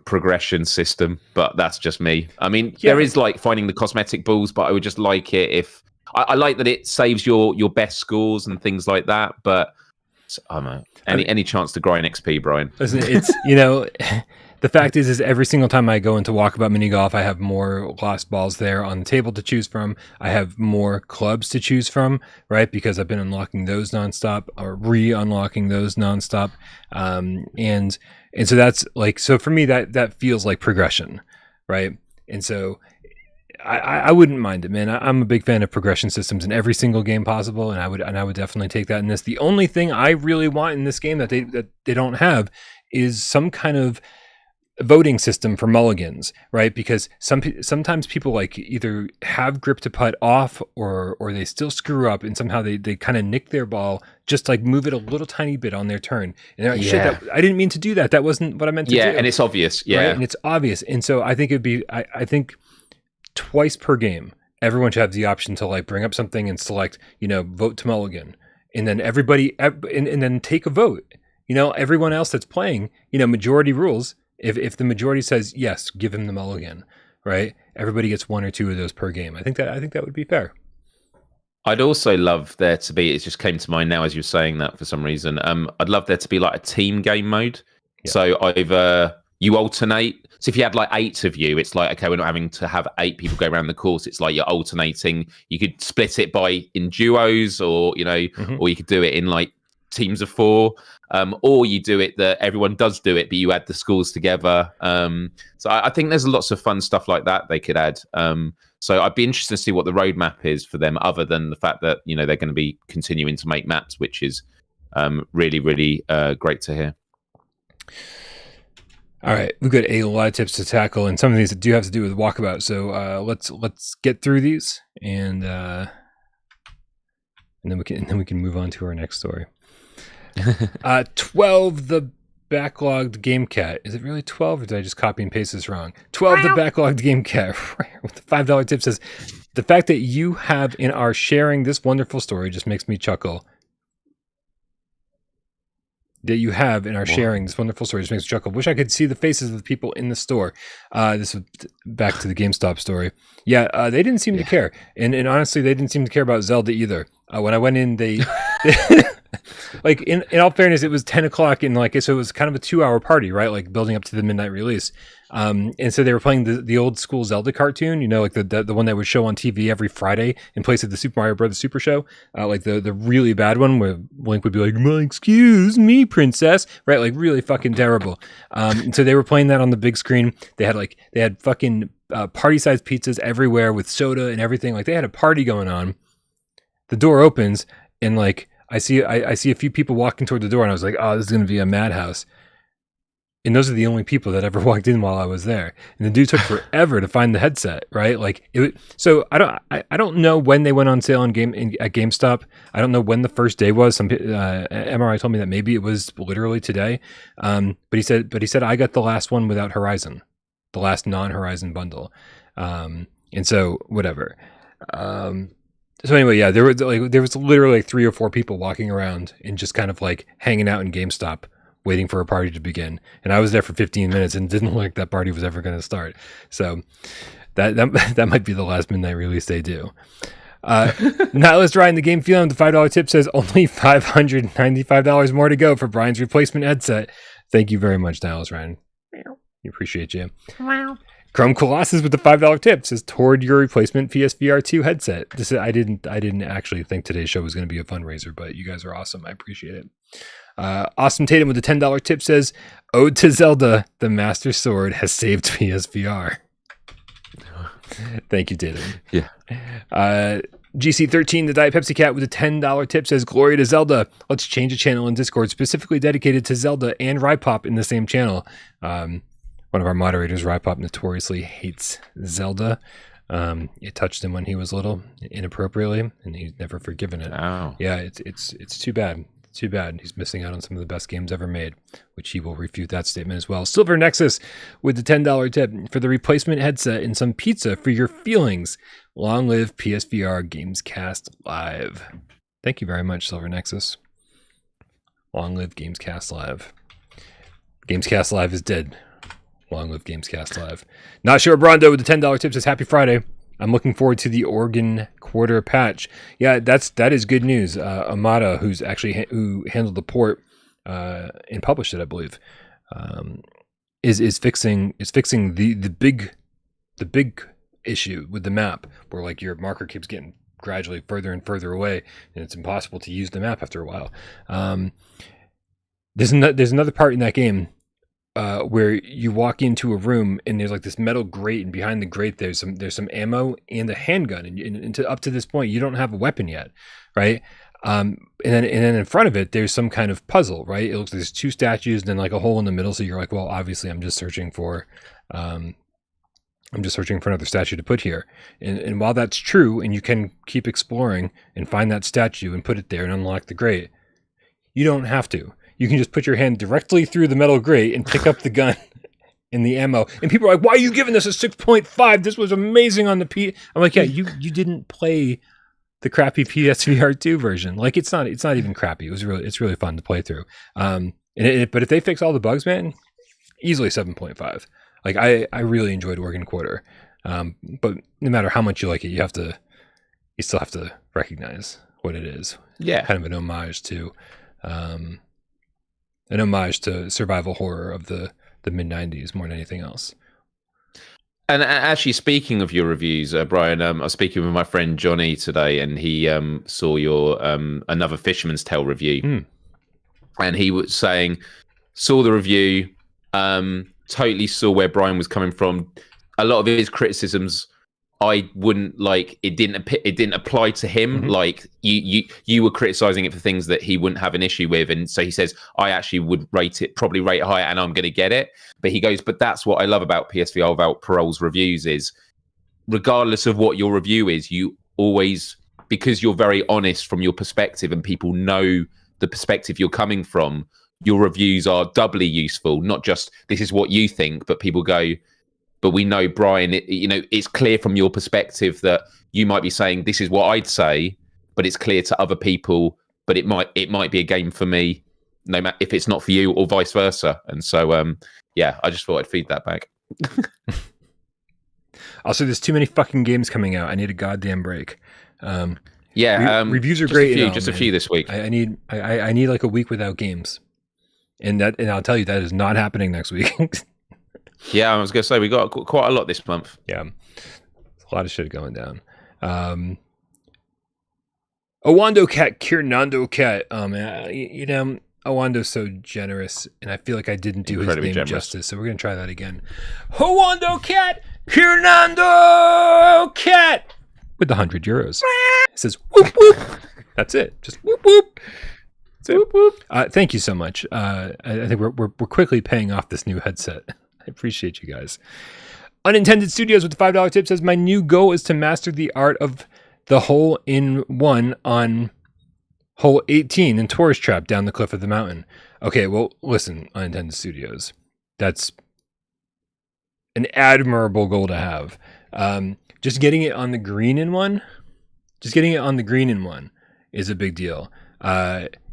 progression system, but that's just me. I mean, there is like finding the cosmetic balls, but I would just like it if I like that it saves your best scores and things like that. But I don't know, any chance to grind XP, Brian? Listen, it's the fact is every single time I go into Walkabout mini golf, I have more lost balls there on the table to choose from. I have more clubs to choose from, right? Because I've been unlocking those nonstop or re-unlocking those nonstop. And so that's like, so for me, that feels like progression, right? And so I wouldn't mind it, man. I'm a big fan of progression systems in every single game possible, and I would definitely take that in this. The only thing I really want in this game that they don't have is some kind of voting system for mulligans, right? Because sometimes people like either have grip to putt off or they still screw up, and somehow they kind of nick their ball, just like move it a little tiny bit on their turn. And they're like, shit, I didn't mean to do that. That wasn't what I meant to do. Yeah, and it's obvious. Yeah. Right? And it's obvious. And so I think it'd be, I think twice per game, everyone should have the option to like bring up something and select, vote to mulligan. And then everybody, and then take a vote. Everyone else that's playing, majority rules. If the majority says yes, give him the mulligan, right? Everybody gets one or two of those per game. I think that would be fair. I'd also love there to be, it just came to mind now as you're saying that for some reason. I'd love there to be like a team game mode. Yeah. So either you alternate. So if you had like 8 of you, it's like, okay, we're not having to have 8 people go around the course. It's like you're alternating. You could split it in duos, or or you could do it in like teams of 4, or you do it that everyone does do it, but you add the scores together. So I think there's lots of fun stuff like that they could add. So I'd be interested to see what the roadmap is for them, other than the fact that they're going to be continuing to make maps, which is really, really great to hear. All right, we've got a lot of tips to tackle, and some of these do have to do with Walkabout. So let's get through these, and then we can move on to our next story. 12 the backlogged game cat. Is it really 12, or did I just copy and paste this wrong? 12 the backlogged game cat with the $5 tip says, the fact that you have and are sharing this wonderful story just makes me chuckle. That you have and are sharing this wonderful story just makes me chuckle. Wish I could see the faces of the people in the store. This was back to the GameStop story. Yeah, they didn't seem to care, and honestly, they didn't seem to care about Zelda either. When I went in, they like in all fairness, it was 10 o'clock, and like so it was kind of a 2-hour party, right? Like building up to the midnight release. And so they were playing the old school Zelda cartoon, like the one that would show on TV every Friday in place of the Super Mario Brothers Super Show, like the really bad one where Link would be like, "Excuse me, princess," right? Like really fucking terrible. And so they were playing that on the big screen. They had fucking party-sized pizzas everywhere with soda and everything. Like they had a party going on. The door opens, and like I see a few people walking toward the door, and I was like, "Oh, this is going to be a madhouse." And those are the only people that ever walked in while I was there. And the dude took forever to find the headset, right? Like so I don't know when they went on sale at GameStop. I don't know when the first day was. Some MRI told me that maybe it was literally today. But he said I got the last one without Horizon, the last non-Horizon bundle. And so whatever. So anyway, yeah, there was literally like 3 or 4 people walking around and just kind of like hanging out in GameStop, waiting for a party to begin. And I was there for 15 minutes and didn't look like that party was ever going to start. So that might be the last midnight release they do. Nihilist Ryan, the game feeling, the $5 tip says only $595 more to go for Brian's replacement headset. Thank you very much, Nihilist Ryan. We appreciate you. Wow. Chrome Colossus with the $5 tip says toward your replacement PSVR2 headset. I didn't actually think today's show was going to be a fundraiser, but you guys are awesome. I appreciate it. Awesome Tatum with the $10 tip says, Ode to Zelda, the Master Sword has saved PSVR. Thank you, Tatum. Yeah. GC13, the Diet Pepsi Cat with a $10 tip says, Glory to Zelda. Let's change a channel in Discord specifically dedicated to Zelda and Rypop in the same channel. One of our moderators, Rypop, notoriously hates Zelda. It touched him when he was little, inappropriately, and he's never forgiven it. Wow. Yeah, it's too bad. Too bad. He's missing out on some of the best games ever made, which he will refute that statement as well. Silver Nexus with the $10 tip for the replacement headset and some pizza for your feelings. Long live PSVR GamesCast Live. Thank you very much, Silver Nexus. Long live GamesCast Live. GamesCast Live is dead. Long live GamesCast Live. Not sure Brondo with the $10 tip says happy Friday. I'm looking forward to the Oregon quarter patch. Yeah, that is good news. Amada, who handled the port and published it, I believe, is fixing the big issue with the map, where like your marker keeps getting gradually further and further away, and it's impossible to use the map after a while. There's another part in that game where you walk into a room and there's like this metal grate, and behind the grate there's some ammo and a handgun, and up to this point you don't have a weapon yet, right? And then in front of it there's some kind of puzzle, right? It looks like there's 2 statues and then like a hole in the middle. So you're like, well, obviously I'm just searching for another statue to put here. And while that's true, and you can keep exploring and find that statue and put it there and unlock the grate, you don't have to. You can just put your hand directly through the metal grate and pick up the gun and the ammo. And people are like, why are you giving this a 6.5? This was amazing on the P. I'm like, yeah, you didn't play the crappy PSVR2 version. Like, it's not even crappy. It's really fun to play through. But if they fix all the bugs, man, easily 7.5. Like, I really enjoyed Oregon Quarter. But no matter how much you like it, you still have to recognize what it is. Yeah. Kind of an homage to survival horror of the mid-90s more than anything else. And actually, speaking of your reviews, Brian, I was speaking with my friend Johnny today, and he saw your Another Fisherman's Tale review. And he was saying, saw the review, totally saw where Brian was coming from. A lot of his criticisms, I wouldn't like. It didn't apply to him. Mm-hmm. Like you were criticizing it for things that he wouldn't have an issue with, and so he says I actually would probably rate it higher, and I'm going to get it. But he goes, but that's what I love about PSVR Without Parole's reviews is, regardless of what your review is, you always, because you're very honest from your perspective, and people know the perspective you're coming from. Your reviews are doubly useful. Not just this is what you think, but people go, but we know, Brian, it's clear from your perspective that you might be saying this is what I'd say, but it's clear to other people, but it might be a game for me, no matter if it's not for you, or vice versa. And so, I just thought I'd feed that back. Also, there's too many fucking games coming out. I need a goddamn break. Reviews are great. A few this week. I need like a week without games, and I'll tell you that is not happening next week. Yeah, I was going to say we got quite a lot this month. Yeah, a lot of shit going down. Owando Cat, Kirnando Cat. Oh man, Owando's so generous, and I feel like I didn't do his name justice, so we're gonna try that again. Owando Cat, Kirnando Cat, with the €100. It says whoop whoop. That's it. Just whoop whoop. Whoop whoop. Thank you so much. I think we're quickly paying off this new headset. I appreciate you guys. Unintended Studios with the $5 tip says, my new goal is to master the art of the hole-in-one on hole 18 in Tourist Trap down the cliff of the mountain. Okay, well, listen, Unintended Studios. That's an admirable goal to have. just getting it on the green in one, is a big deal.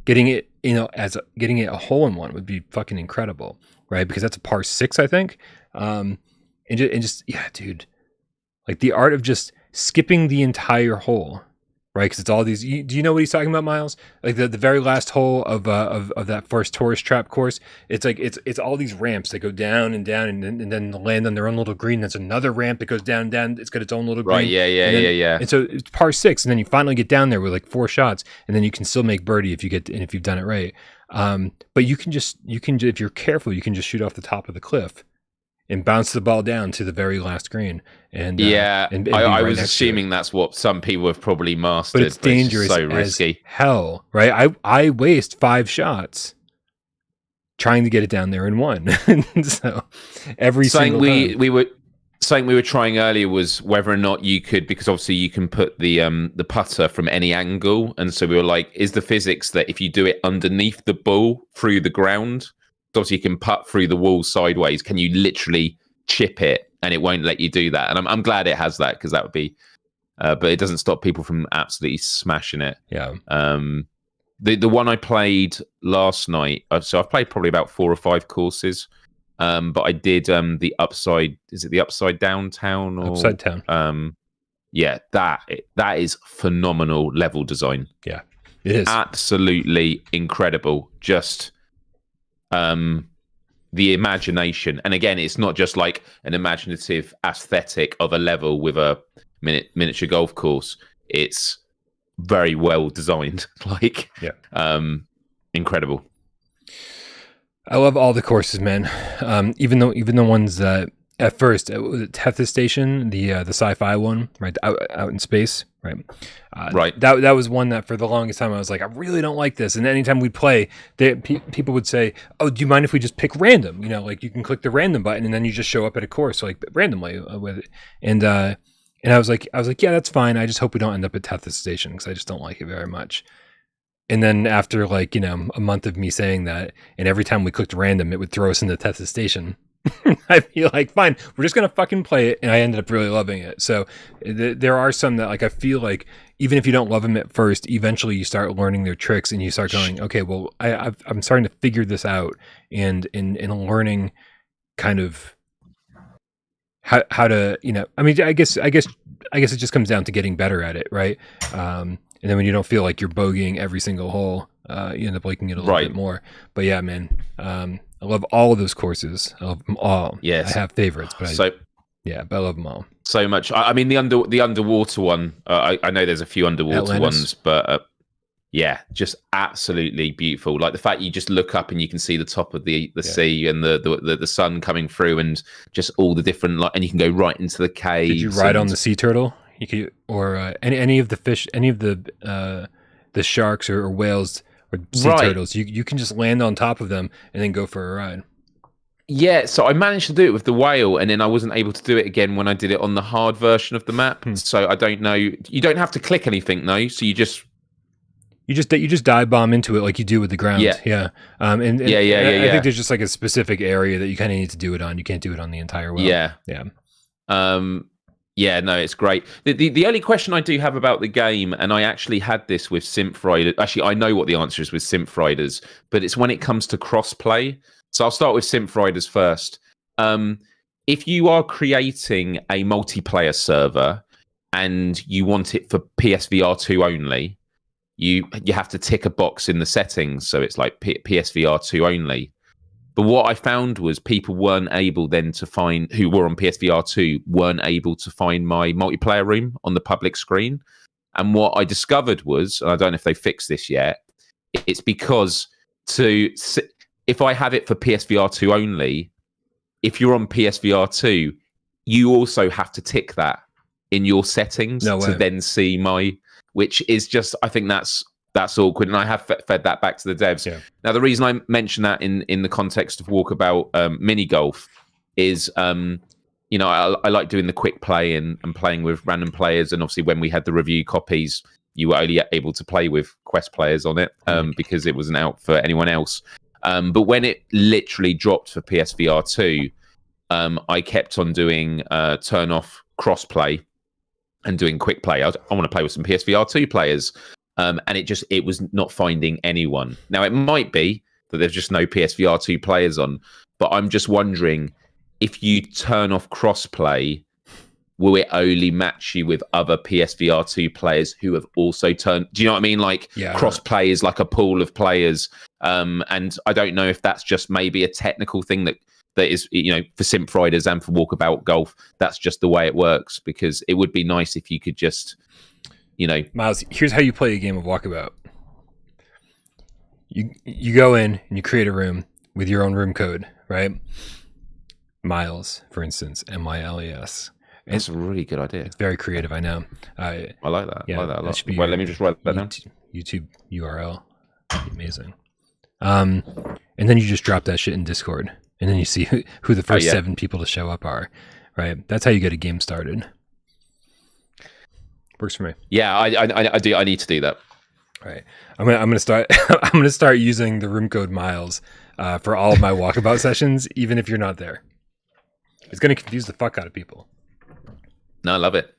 Getting it, getting it a hole in one would be fucking incredible, right? Because that's a par 6, I think. And just yeah, dude, like the art of just skipping the entire hole, right? Because it's all these. Do you know what he's talking about, Miles? Like the very last hole of that first tourist trap course. It's like it's all these ramps that go down and down, and then land on their own little green. There's another ramp that goes down and down. It's got its own little green. Right. Yeah. And so it's par 6, and then you finally get down there with like 4 shots, and then you can still make birdie if you've done it right. But you can if you're careful, you can just shoot off the top of the cliff and bounce the ball down to the very last green. And and I was assuming that's what some people have probably mastered. But it's dangerous, so risky, hell, right? I waste 5 shots trying to get it down there in one. So every single time. we were saying we were trying earlier was whether or not you could, because obviously you can put the putter from any angle, and so we were like, is the physics that if you do it underneath the ball through the ground, obviously you can putt through the wall sideways, can you literally chip it and it won't let you do that? And I'm glad it has that, because that would be but it doesn't stop people from absolutely smashing it. Yeah. The one I played last night, so I've played probably about 4 or 5 courses, but I did the upside downtown or Upside Down. Yeah, that is phenomenal level design. Yeah, it is absolutely incredible. Just the imagination, and again, it's not just like an imaginative aesthetic of a level with a miniature golf course. It's very well designed. Like, incredible. I love all the courses, man. Even the ones that at first was it Tethys Station, the sci-fi one, right, out in space, right? Right. That was one that for the longest time I was like, I really don't like this. And anytime we'd play, people would say, "Oh, do you mind if we just pick random? You know, like you can click the random button and then you just show up at a course like randomly with it." And I was like, yeah, that's fine. I just hope we don't end up at Tethys Station because I just don't like it very much. And then after like, a month of me saying that, and every time we clicked random, it would throw us into Tethys Station. I'd be like, fine, we're just going to fucking play it. And I ended up really loving it. So there are some that like, I feel like even if you don't love them at first, eventually you start learning their tricks and you start going, okay, well, I'm starting to figure this out and learning kind of how to, I mean, I guess it just comes down to getting better at it. Right. And then when you don't feel like you're bogeying every single hole, you end up liking it a little bit more. But yeah, man, I love all of those courses. I love them all. Yes. I have favorites, but but I love them all so much. I mean, the underwater one. I know there's a few underwater Atlantis ones, but just absolutely beautiful. Like the fact you just look up and you can see the top of the sea and the sun coming through, and just all the different and you can go right into the cave. Did you ride on the sea turtle? You could, or any of the fish, any of the sharks or whales or sea turtles. You can just land on top of them and then go for a ride. Yeah, so I managed to do it with the whale, and then I wasn't able to do it again when I did it on the hard version of the map. So I don't know. You don't have to click anything, though. So you just dive bomb into it like you do with the ground. Yeah. I think there's just like a specific area that you kind of need to do it on. You can't do it on the entire well. Yeah. No, it's great. The only question I do have about the game, and I actually had this with Synth Riders. Actually, I know what the answer is with Synth Riders, but it's when it comes to crossplay. So I'll start with Synth Riders first. If you are creating a multiplayer server and you want it for PSVR2 only, you have to tick a box in the settings, so it's like PSVR2 only. But what I found was people weren't able then to find, who were on PSVR2, weren't able to find my multiplayer room on the public screen. And what I discovered was, and I don't know if they fixed this yet, it's because if I have it for PSVR2 only, if you're on PSVR2, you also have to tick that in your settings to then see my, which is just, I think that's awkward, and I have fed that back to the devs. Yeah. Now, the reason I mention that in the context of Walkabout mini golf is, I like doing the quick play and playing with random players, and obviously when we had the review copies, you were only able to play with Quest players on it because it wasn't out for anyone else. But when it literally dropped for PSVR2, I kept on doing turn off crossplay, and doing quick play. I want to play with some PSVR2 players, and it was not finding anyone. Now it might be that there's just no PSVR2 players on, but I'm just wondering if you turn off crossplay, will it only match you with other PSVR2 players who have also turned? Do you know what I mean? Like crossplay is like a pool of players, and I don't know if that's just maybe a technical thing that is, for Simp Riders and for Walkabout Golf, that's just the way it works, because it would be nice if you could just, Myles, here's how you play a game of Walkabout. You go in and you create a room with your own room code, right? Myles, for instance, MILES. That's a really good idea. It's very creative, I know. I like that. Yeah, I like that a lot. Well, let me just write that down. YouTube URL. Amazing. And then you just drop that shit in Discord. And then you see who the first 7 people to show up are, right? That's how you get a game started. Works for me. Yeah, I do. I need to do that. All right, I'm gonna start. I'm gonna start using the room code Myles for all of my Walkabout sessions, even if you're not there. It's gonna confuse the fuck out of people. No, I love it.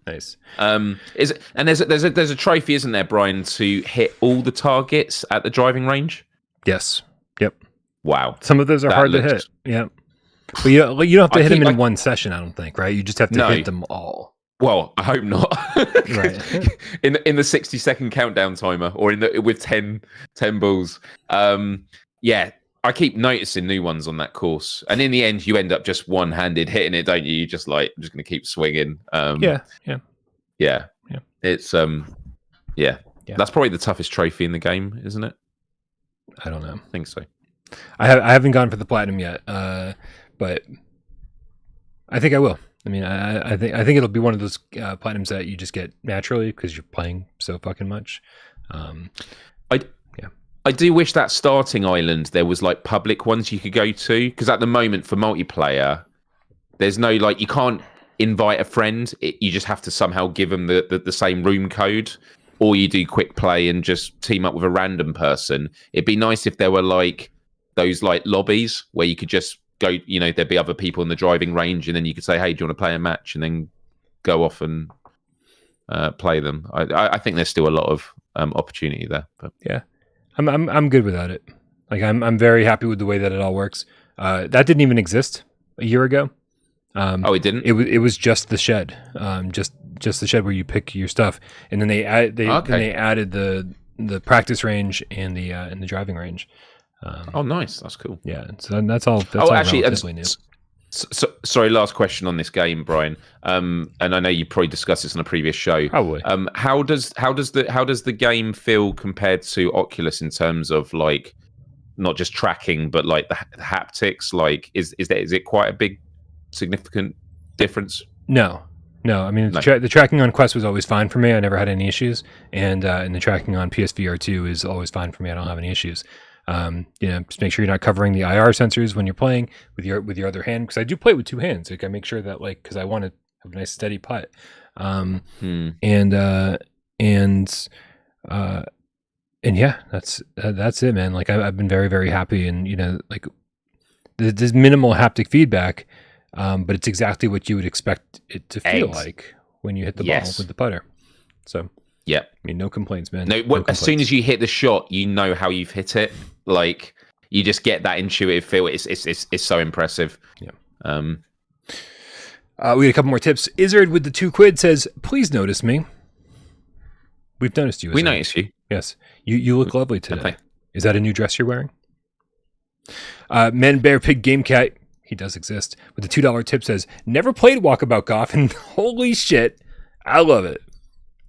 Nice. Is it? And there's a trophy, isn't there, Brian, to hit all the targets at the driving range? Yes. Yep. Wow. Some of those are hard to hit. Yeah. But you don't have to hit them in one session, I don't think, right? You just have to hit them all. Well, I hope not. Right. in the 60-second countdown timer, or with 10 balls. Yeah, I keep noticing new ones on that course, and in the end, you end up just one-handed hitting it, don't you? You just I'm just going to keep swinging. Yeah. It's yeah. That's probably the toughest trophy in the game, isn't it? I don't know. I think so. I haven't gone for the platinum yet, but I think I will. I mean, I think it'll be one of those platinums that you just get naturally because you're playing so fucking much. I do wish that starting island there was like public ones you could go to, because at the moment for multiplayer, there's no you can't invite a friend. You just have to somehow give them the same room code, or you do quick play and just team up with a random person. It'd be nice if there were those lobbies where you could just go, there'd be other people in the driving range, and then you could say, hey, do you want to play a match, and then go off and play them. I think there's still a lot of opportunity there. But yeah, I'm good without it. I'm very happy with the way that it all works. That didn't even exist a year ago. It didn't. It was just the shed, just the shed where you pick your stuff, and then they added the practice range and the driving range. Nice. That's cool. Yeah. So that's all. That's all actually, relatively new. Sorry, last question on this game, Brian. And I know you probably discussed this on a previous show. Probably. How does the game feel compared to Oculus in terms of not just tracking, but the haptics? Is it quite a big, significant difference? No. I mean, the tracking on Quest was always fine for me. I never had any issues, and the tracking on PSVR2 is always fine for me. I don't have any issues. Just make sure you're not covering the IR sensors when you're playing with your other hand, because I do play with two hands. I make sure that because I want to have a nice steady putt. And yeah, that's it, man. I've been very, very happy, and there's minimal haptic feedback, but it's exactly what you would expect it to feel like when you hit the ball with the putter. So yeah, I mean, no complaints, man. As soon as you hit the shot, you know how you've hit it. You just get that intuitive feel. It's so impressive. Yeah. We had a couple more tips. Izzard with the 2 quid says, "Please notice me." We've noticed you. Izzard. We noticed you. Yes, you look lovely today. Okay. Is that a new dress you're wearing? Men Bear Pig Game Cat, he does exist, with the $2 tip says, "Never played Walkabout Golf, and holy shit, I love it.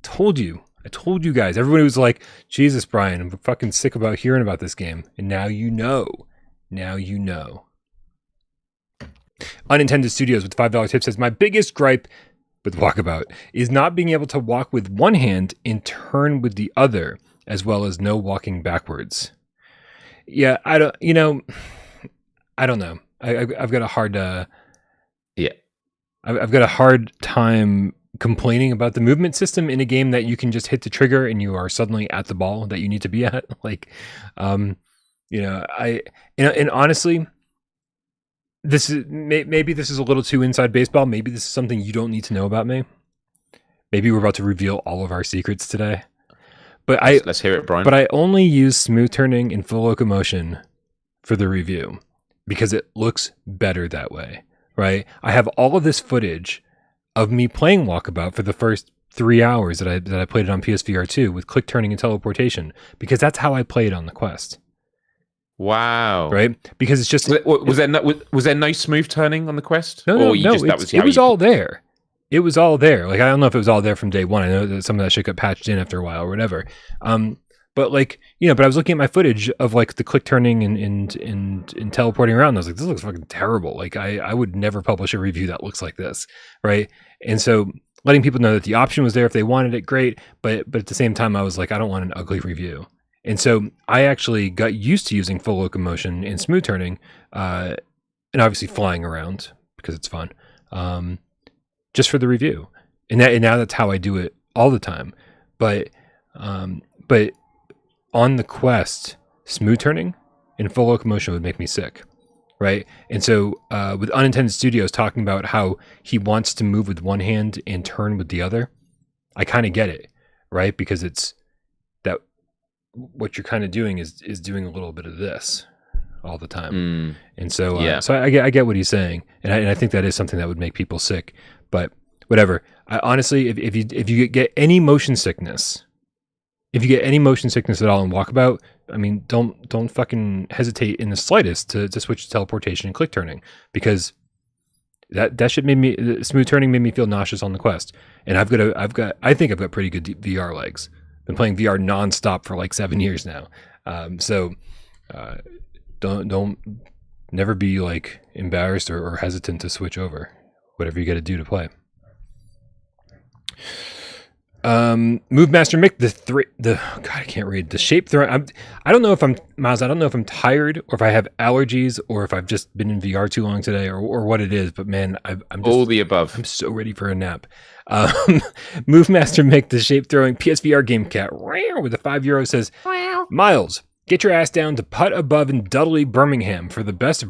I told you guys." Everybody was like, "Jesus, Brian, I'm fucking sick about hearing about this game." And now you know. Unintended Studios with the $5 tip says, "My biggest gripe with Walkabout is not being able to walk with one hand and turn with the other, as well as no walking backwards." Yeah, I don't know. I've got a hard I've got a hard time complaining about the movement system in a game that you can just hit the trigger and you are suddenly at the ball that you need to be at. And honestly, maybe this is a little too inside baseball. Maybe this is something you don't need to know about me. Maybe we're about to reveal all of our secrets today. But Let's hear it, Brian. But I only use smooth turning and full locomotion for the review because it looks better that way, right? I have all of this footage of me playing Walkabout for the first 3 hours that I played it on PSVR2 with click turning and teleportation, because that's how I played on the Quest. Wow! Right? Because it's just was there no smooth turning on the Quest? No. It was all there. It was all there. Like, I don't know if it was all there from day one. I know that some of that shit got patched in after a while or whatever. But like, but I was looking at my footage of like the click turning and teleporting around. And I was like, this looks fucking terrible. Like, I would never publish a review that looks like this, right? And so letting people know that the option was there if they wanted it, great. But at the same time, I was like, I don't want an ugly review. And so I actually got used to using full locomotion and smooth turning, and obviously flying around because it's fun, just for the review. And now that's how I do it all the time. But on the Quest, smooth turning and full locomotion would make me sick, right? And so with Unintended Studios talking about how he wants to move with one hand and turn with the other, I kind of get it, right? Because it's that what you're kind of doing is doing a little bit of this all the time. And so so I get what he's saying, and I think that is something that would make people sick. But whatever. Honestly, if you get any motion sickness, at all in Walkabout, I mean, don't fucking hesitate in the slightest to switch to teleportation and click turning, because that shit made me, smooth turning made me feel nauseous on the Quest. And I think I've got pretty good VR legs. Been playing VR nonstop for like 7 years now. So don't never be like embarrassed or hesitant to switch over. Whatever you got to do to play. Move Master Mick, God, I can't read the shape throw. I don't know if I'm Miles. I don't know if I'm tired or if I have allergies or if I've just been in VR too long today or what it is. But man, I'm just, all the above. I'm so ready for a nap. Move Master Mick, the shape throwing PSVR game cat with a €5 says, Miles, get your ass down to Putt Above in Dudley, Birmingham for the best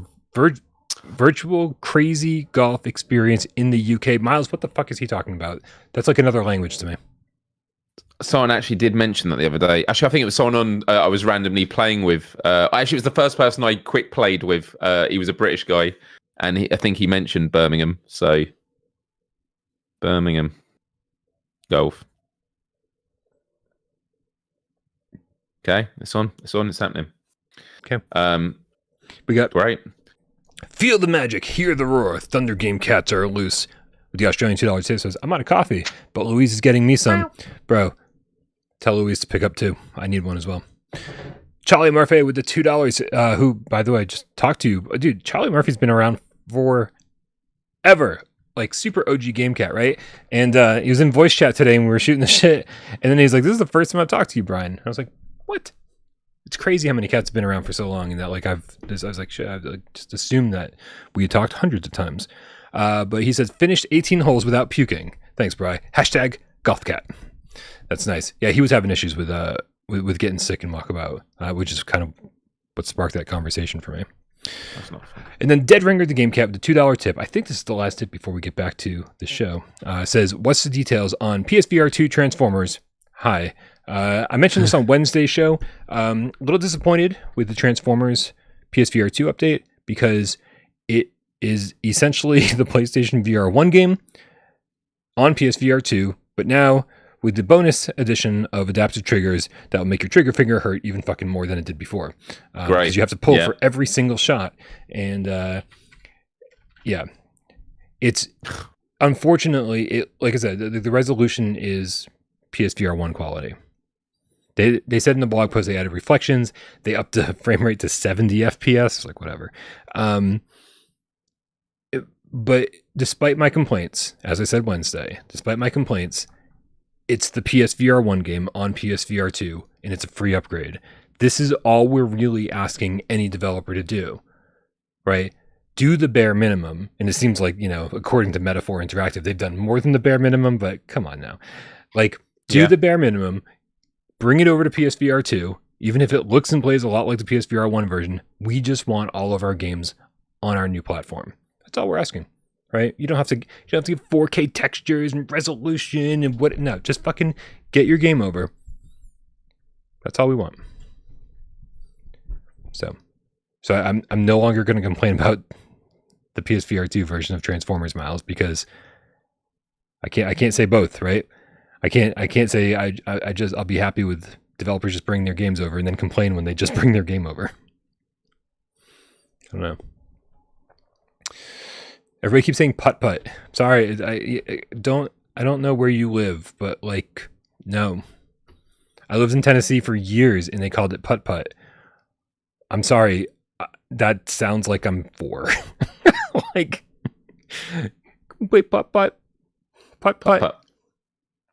virtual crazy golf experience in the UK. Miles, what the fuck is he talking about? That's like another language to me. Someone actually did mention that the other day. Actually, I think it was someone on I was randomly playing with. Actually, it was the first person I quick played with. He was a British guy, and I think he mentioned Birmingham. So, Birmingham golf. Okay, it's on. It's happening. Okay. We got great. Feel the magic, hear the roar. Thunder Game Cats are loose. With the Australian $2 tip says, I'm out of coffee, but Louise is getting me some. Bro, tell Louise to pick up 2. I need one as well. Charlie Murphy with the $2, who, by the way, just talked to you. Dude, Charlie Murphy's been around forever. Like, super OG Game Cat, right? And he was in voice chat today and we were shooting the shit. And then he's like, this is the first time I've talked to you, Brian. I was like, what? It's crazy how many cats have been around for so long, and that like I was like, shit, I've just assumed that we had talked hundreds of times. But he says finished 18 holes without puking. Thanks, Bri. # golfcat. That's nice. Yeah, he was having issues with getting sick and Walkabout, which is kind of what sparked that conversation for me. That's not fun. And then Dead Ringer, the game cat, with the $2 tip. I think this is the last tip before we get back to the show. Says, what's the details on PSVR2 Transformers? Hi. I mentioned this on Wednesday's show. A little disappointed with the Transformers PSVR2 update because it is essentially the PlayStation VR1 game on PSVR2, but now with the bonus edition of adaptive triggers that will make your trigger finger hurt even fucking more than it did before. Because you have to pull for every single shot. And it's unfortunately, like I said, the resolution is PSVR1 quality. They said in the blog post they added reflections. They upped the frame rate to 70 FPS. Like, whatever. But despite my complaints, as I said Wednesday, it's the PSVR1 game on PSVR2, and it's a free upgrade. This is all we're really asking any developer to do, right? Do the bare minimum. And it seems like, according to Metaphor Interactive, they've done more than the bare minimum, but come on now. Like, do the bare minimum. Bring it over to PSVR2, even if it looks and plays a lot like the PSVR1 version. We just want all of our games on our new platform. That's all we're asking. right? You don't have to get 4K textures and resolution and what. No, just fucking get your game over. That's all we want. So I'm no longer going to complain about the PSVR2 version of Transformers, Miles, because I can't say both, right? I can't say I'll be happy with developers just bringing their games over and then complain when they just bring their game over. I don't know. Everybody keeps saying putt putt. Sorry, I don't know where you live, but like, no. I lived in Tennessee for years and they called it putt putt. I'm sorry, that sounds like I'm 4. Like, wait, putt putt, putt putt.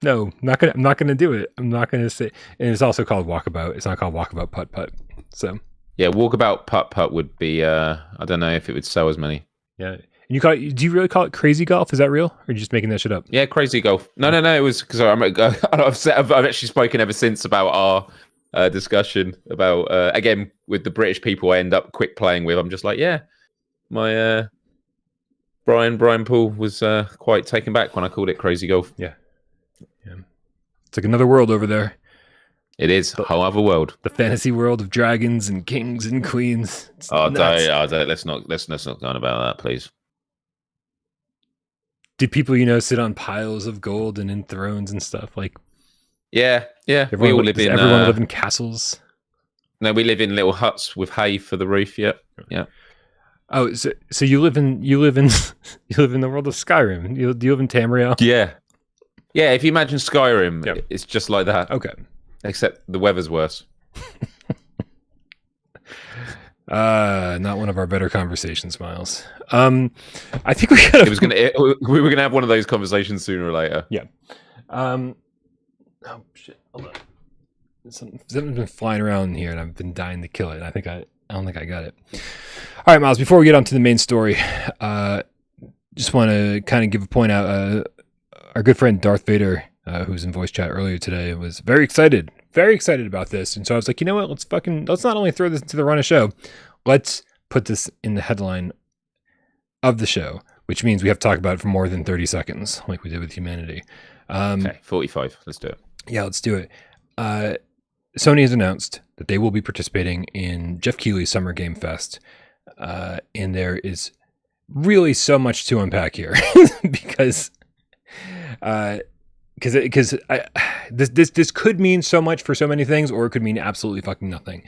No, I'm not gonna do it. I'm not gonna say. And it's also called Walkabout. It's not called Walkabout putt putt. So yeah, Walkabout putt putt would be. I don't know if it would sell as many. Yeah, and you call it? Do you really call it Crazy Golf? Is that real, or are you just making that shit up? Yeah, Crazy Golf. No. It was because I've actually spoken ever since about our discussion about again with the British people I end up quick playing with. I'm just like, yeah, my Brian Poole was quite taken back when I called it Crazy Golf. Yeah. It's like another world over there. It is a whole other world. The fantasy world of dragons and kings and queens. It's don't. Let's not go on about that, please. Did people, sit on piles of gold and in thrones and stuff? Like, yeah. Everyone live in castles. No, we live in little huts with hay for the roof. Yeah. Oh, so you live in the world of Skyrim? Do you live in Tamriel? Yeah. Yeah, if you imagine Skyrim, It's just like that. Okay. Except the weather's worse. Not one of our better conversations, Miles. I think we were gonna have one of those conversations sooner or later. Yeah. Oh shit! Hold on. Something's been flying around here, and I've been dying to kill it. I don't think I got it. All right, Miles. Before we get on to the main story, just want to kind of give a point out. Our good friend Darth Vader, who was in voice chat earlier today, was very excited about this. And so I was like, you know what? Let's not only throw this into the run of show, let's put this in the headline of the show, which means we have to talk about it for more than 30 seconds, like we did with Humanity. Okay, 45. Let's do it. Yeah, let's do it. Sony has announced that they will be participating in Jeff Keighley's Summer Game Fest. And there is really so much to unpack here because this could mean so much for so many things, or it could mean absolutely fucking nothing.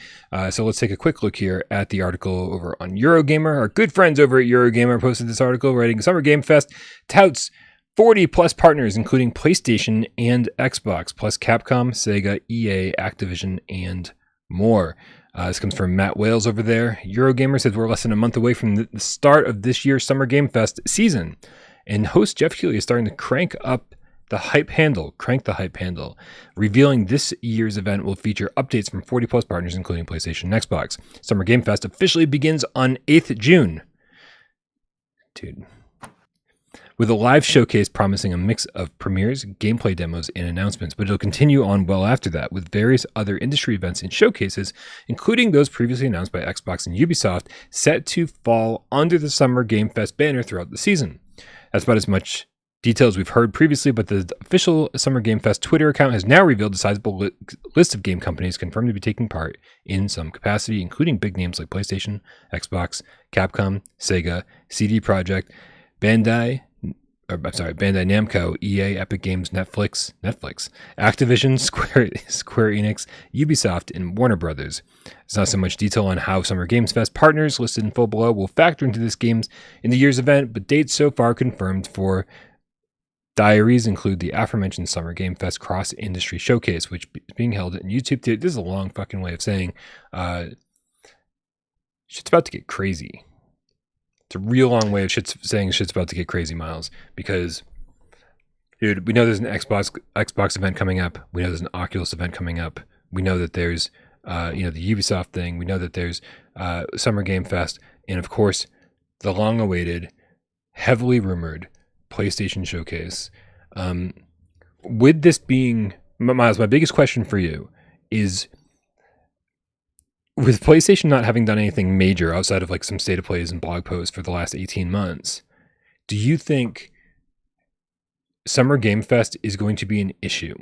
So let's take a quick look here at the article over on Eurogamer. Our good friends over at Eurogamer posted this article writing Summer Game Fest touts 40 plus partners, including PlayStation and Xbox, plus Capcom, Sega, EA, Activision, and more. This comes from Matt Wales over there. Eurogamer says we're less than a month away from the start of this year's Summer Game Fest season, and host Jeff Keighley is starting to crank the hype handle, revealing this year's event will feature updates from 40 plus partners, including PlayStation and Xbox. Summer Game Fest officially begins on 8th June. Dude. With a live showcase promising a mix of premieres, gameplay demos, and announcements, but it'll continue on well after that with various other industry events and showcases, including those previously announced by Xbox and Ubisoft, set to fall under the Summer Game Fest banner throughout the season. That's about as much detail as we've heard previously, but the official Summer Game Fest Twitter account has now revealed a sizable list of game companies confirmed to be taking part in some capacity, including big names like PlayStation, Xbox, Capcom, Sega, CD Projekt, Bandai Namco, EA, Epic Games, Netflix, Activision, Square Enix, Ubisoft, and Warner Brothers. There's not so much detail on how Summer Games Fest partners listed in full below will factor into this games in the year's event, but dates so far confirmed for Diaries include the aforementioned Summer Game Fest cross-industry showcase, which is being held in YouTube. This is a long fucking way of saying shit's about to get crazy. It's a real long way of saying shit's about to get crazy, Miles, because, dude, we know there's an Xbox event coming up. We know there's an Oculus event coming up. We know that there's, the Ubisoft thing. We know that there's Summer Game Fest. And, of course, the long-awaited, heavily rumored PlayStation Showcase. With this being, Miles, my biggest question for you is, with PlayStation not having done anything major outside of like some state of plays and blog posts for the last 18 months, Do you think Summer Game Fest is going to be an issue?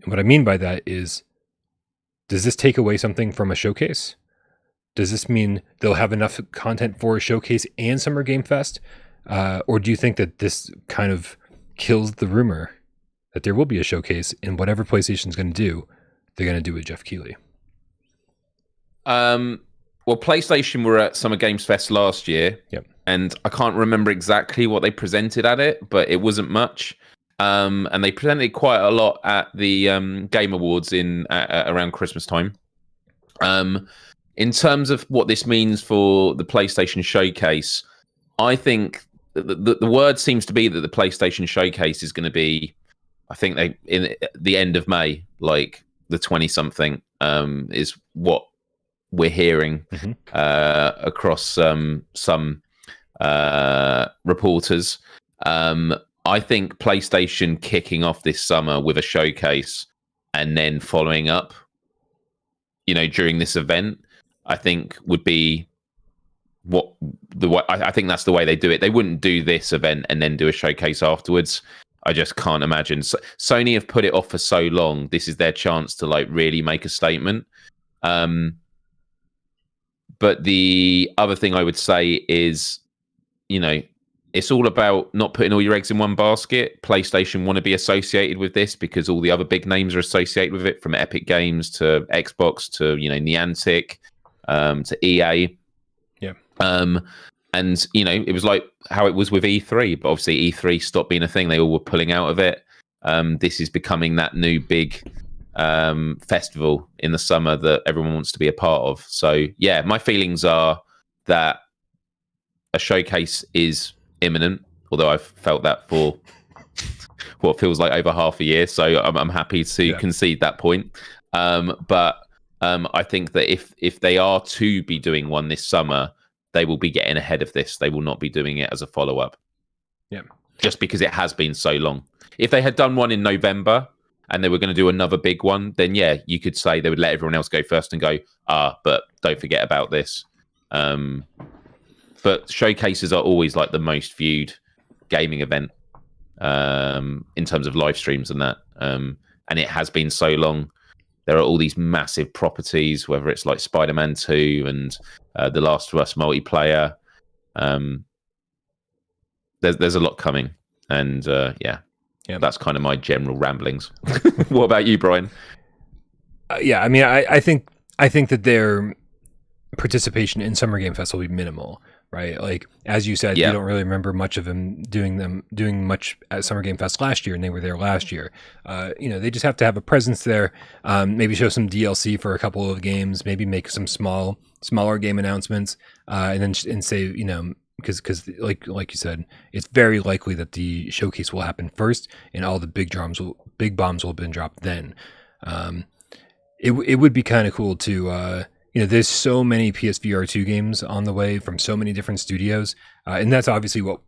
And what I mean by that is, does this take away something from a showcase? Does this mean they'll have enough content for a showcase and Summer Game Fest? Or do you think that this kind of kills the rumor that there will be a showcase, and whatever PlayStation's going to do, they're going to do with Jeff Keighley? Well, PlayStation were at Summer Games Fest last year, Yep. and I can't remember exactly what they presented at it, but it wasn't much. And they presented quite a lot at the Game Awards in around Christmas time. In terms of what this means for the PlayStation Showcase, I think the word seems to be that the PlayStation Showcase is going to be, I think in the end of May, like the 20-something, is what we're hearing across some reporters. I think PlayStation kicking off this summer with a showcase and then following up, during this event, I think would be I think that's the way they do it. They wouldn't do this event and then do a showcase afterwards. I just can't imagine. Sony have put it off for so long. This is their chance to really make a statement. But the other thing I would say is, it's all about not putting all your eggs in one basket. PlayStation want to be associated with this because all the other big names are associated with it, from Epic Games to Xbox to, Niantic, to EA. Yeah. And, it was like how it was with E3, but obviously E3 stopped being a thing. They all were pulling out of it. This is becoming that new big festival in the summer that everyone wants to be a part of. So yeah, my feelings are that a showcase is imminent, although I've felt that for what feels like over half a year, so I'm happy to concede that point. But I think that if they are to be doing one this summer, they will be getting ahead of this. They will not be doing it as a follow-up. Yeah. Just because it has been so long. If they had done one in November and they were going to do another big one, then yeah, you could say they would let everyone else go first and go, but don't forget about this. But showcases are always like the most viewed gaming event in terms of live streams and that. And it has been so long. There are all these massive properties, whether it's like Spider-Man 2 and The Last of Us multiplayer. There's a lot coming. And yeah, that's kind of my general ramblings. What about you, Brian? Yeah, I mean, I think that their participation in Summer Game Fest will be minimal, right? Like, as you said, you don't really remember much of them doing much at Summer Game Fest last year, and they were there last year. They just have to have a presence there, maybe show some DLC for a couple of games, maybe make some smaller game announcements, and say, because like you said, it's very likely that the showcase will happen first, and all the big bombs will have been dropped then. It would be kind of cool to there's so many PSVR2 games on the way from so many different studios, and that's obviously what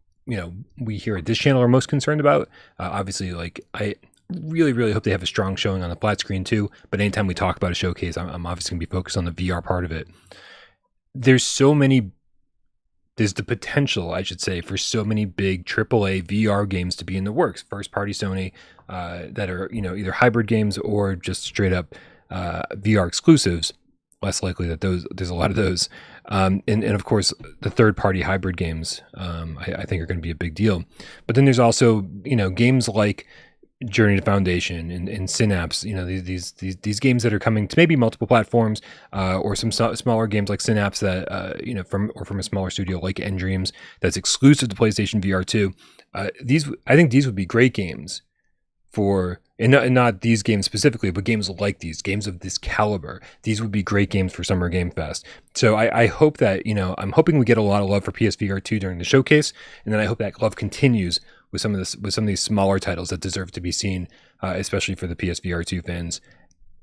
we here at this channel are most concerned about. Obviously, like, I really, really hope they have a strong showing on the flat screen too. But anytime we talk about a showcase, I'm obviously going to be focused on the VR part of it. There's the potential, I should say, for so many big AAA VR games to be in the works. First party Sony that are either hybrid games or just straight up VR exclusives. Less likely that there's a lot of those, and of course the third party hybrid games I think are going to be a big deal. But then there's also games like Journey to Foundation and Synapse, these games that are coming to maybe multiple platforms, or some smaller games like Synapse that from a smaller studio like Endreams that's exclusive to PlayStation VR2. I think these would be great games for, and not these games specifically, but games like these, games of this caliber. These would be great games for Summer Game Fest. So I hope that, I'm hoping we get a lot of love for PSVR2 during the showcase, and then I hope that love continues with some of these smaller titles that deserve to be seen, especially for the PSVR2 fans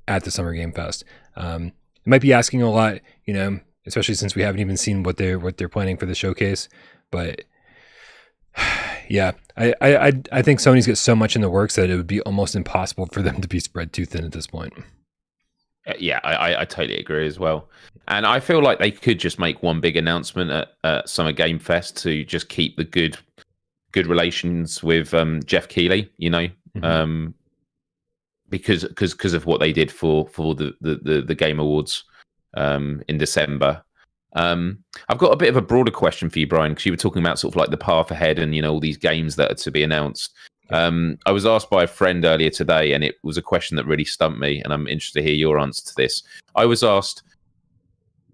at the Summer Game Fest. It might be asking a lot, especially since we haven't even seen what they're planning for the showcase, but yeah, I think Sony's got so much in the works that it would be almost impossible for them to be spread too thin at this point. Yeah, I totally agree as well. And I feel like they could just make one big announcement at Summer Game Fest to just keep the good good relations with Jeff Keighley, you know, because of what they did for the Game Awards in December. I've got a bit of a broader question for you, Brian, because you were talking about sort of like the path ahead and, you know, all these games that are to be announced. I was asked by a friend earlier today, and it was a question that really stumped me, and I'm interested to hear your answer to this. I was asked,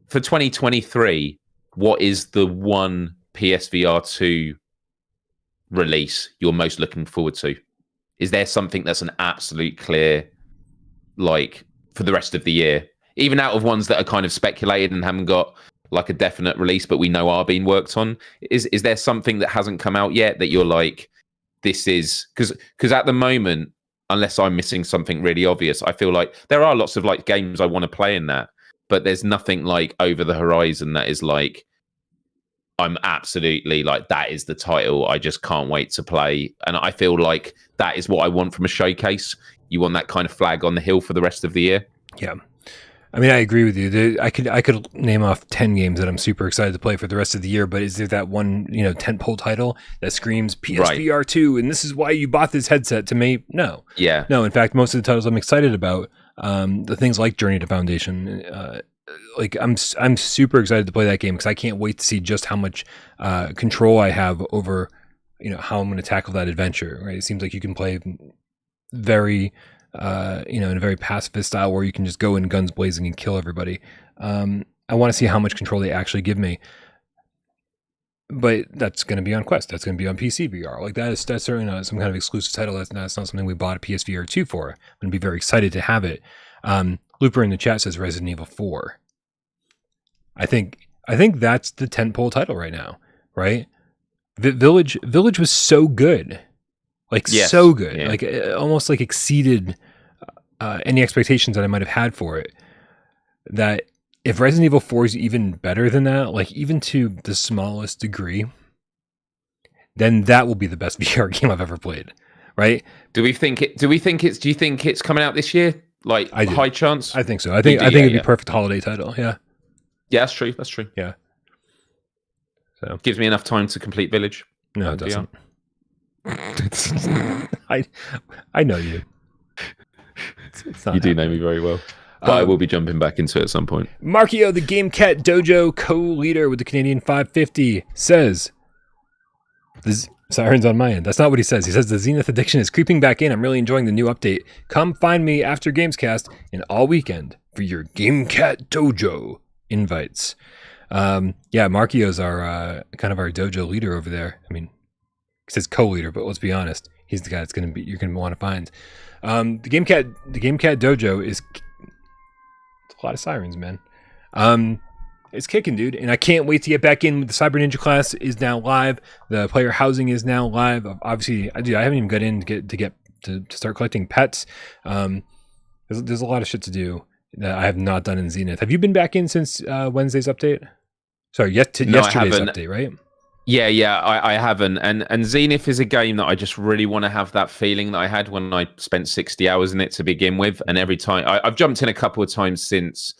for 2023, what is the one PSVR2 release you're most looking forward to? Is there something that's an absolute clear, like, for the rest of the year? Even out of ones that are kind of speculated and haven't got like a definite release, but we know are being worked on. Is there something that hasn't come out yet that you're like, this is, because at the moment, unless I'm missing something really obvious, I feel like there are lots of like games I want to play in that, but there's nothing like over the horizon that is like, I'm absolutely like, that is the title I just can't wait to play. And I feel like that is what I want from a showcase. You want that kind of flag on the hill for the rest of the year. Yeah. I mean, I agree with you. I could name off 10 games that I'm super excited to play for the rest of the year, but is there that one, you know, tentpole title that screams PSVR2 and this is why you bought this headset to me? No. Yeah. No, in fact, most of the titles I'm excited about, the things like Journey to Foundation, like I'm super excited to play that game because I can't wait to see just how much control I have over, you know, how I'm going to tackle that adventure, right? It seems like you can play very... you know, in a very pacifist style where you can just go in guns blazing and kill everybody. I want to see how much control they actually give me. But that's going to be on Quest. That's going to be on PC VR. Like that's certainly not some kind of exclusive title. That's not something we bought a PSVR2 for. I'm going to be very excited to have it. Looper in the chat says Resident Evil 4. I think that's the tentpole title right now, right? Village was so good. Like, yes, so good, yeah. Like almost like exceeded any expectations that I might have had for it. That if Resident Evil 4 is even better than that, like even to the smallest degree, then that will be the best VR game I've ever played, right? Do you think it's coming out this year? Like, high chance? I think so. I think it'd be a perfect holiday title. Yeah. Yeah, that's true. That's true. Yeah. So gives me enough time to complete Village. No, it doesn't. I know you. It's not you do know me very well, but I will be jumping back into it at some point. Markio, the Game Cat Dojo co-leader with the Canadian 550, says the sirens on my end. That's not what he says. He says the Zenith addiction is creeping back in. I'm really enjoying the new update. Come find me after GamesCast and all weekend for your Game Cat Dojo invites. Yeah, Markio's our kind of our dojo leader over there. I mean, he says co-leader, but let's be honest, he's the guy that's you're gonna want to find. The Game Cat Dojo is a lot of sirens, man. It's kicking, dude, and I can't wait to get back in. The Cyber Ninja class is now live. The player housing is now live. Obviously, I haven't even got in to start collecting pets. There's a lot of shit to do that I have not done in Zenith. Have you been back in since Wednesday's update? Sorry, yesterday's update, right? Yeah, I haven't. And Zenith is a game that I just really want to have that feeling that I had when I spent 60 hours in it to begin with. And every time I've jumped in a couple of times since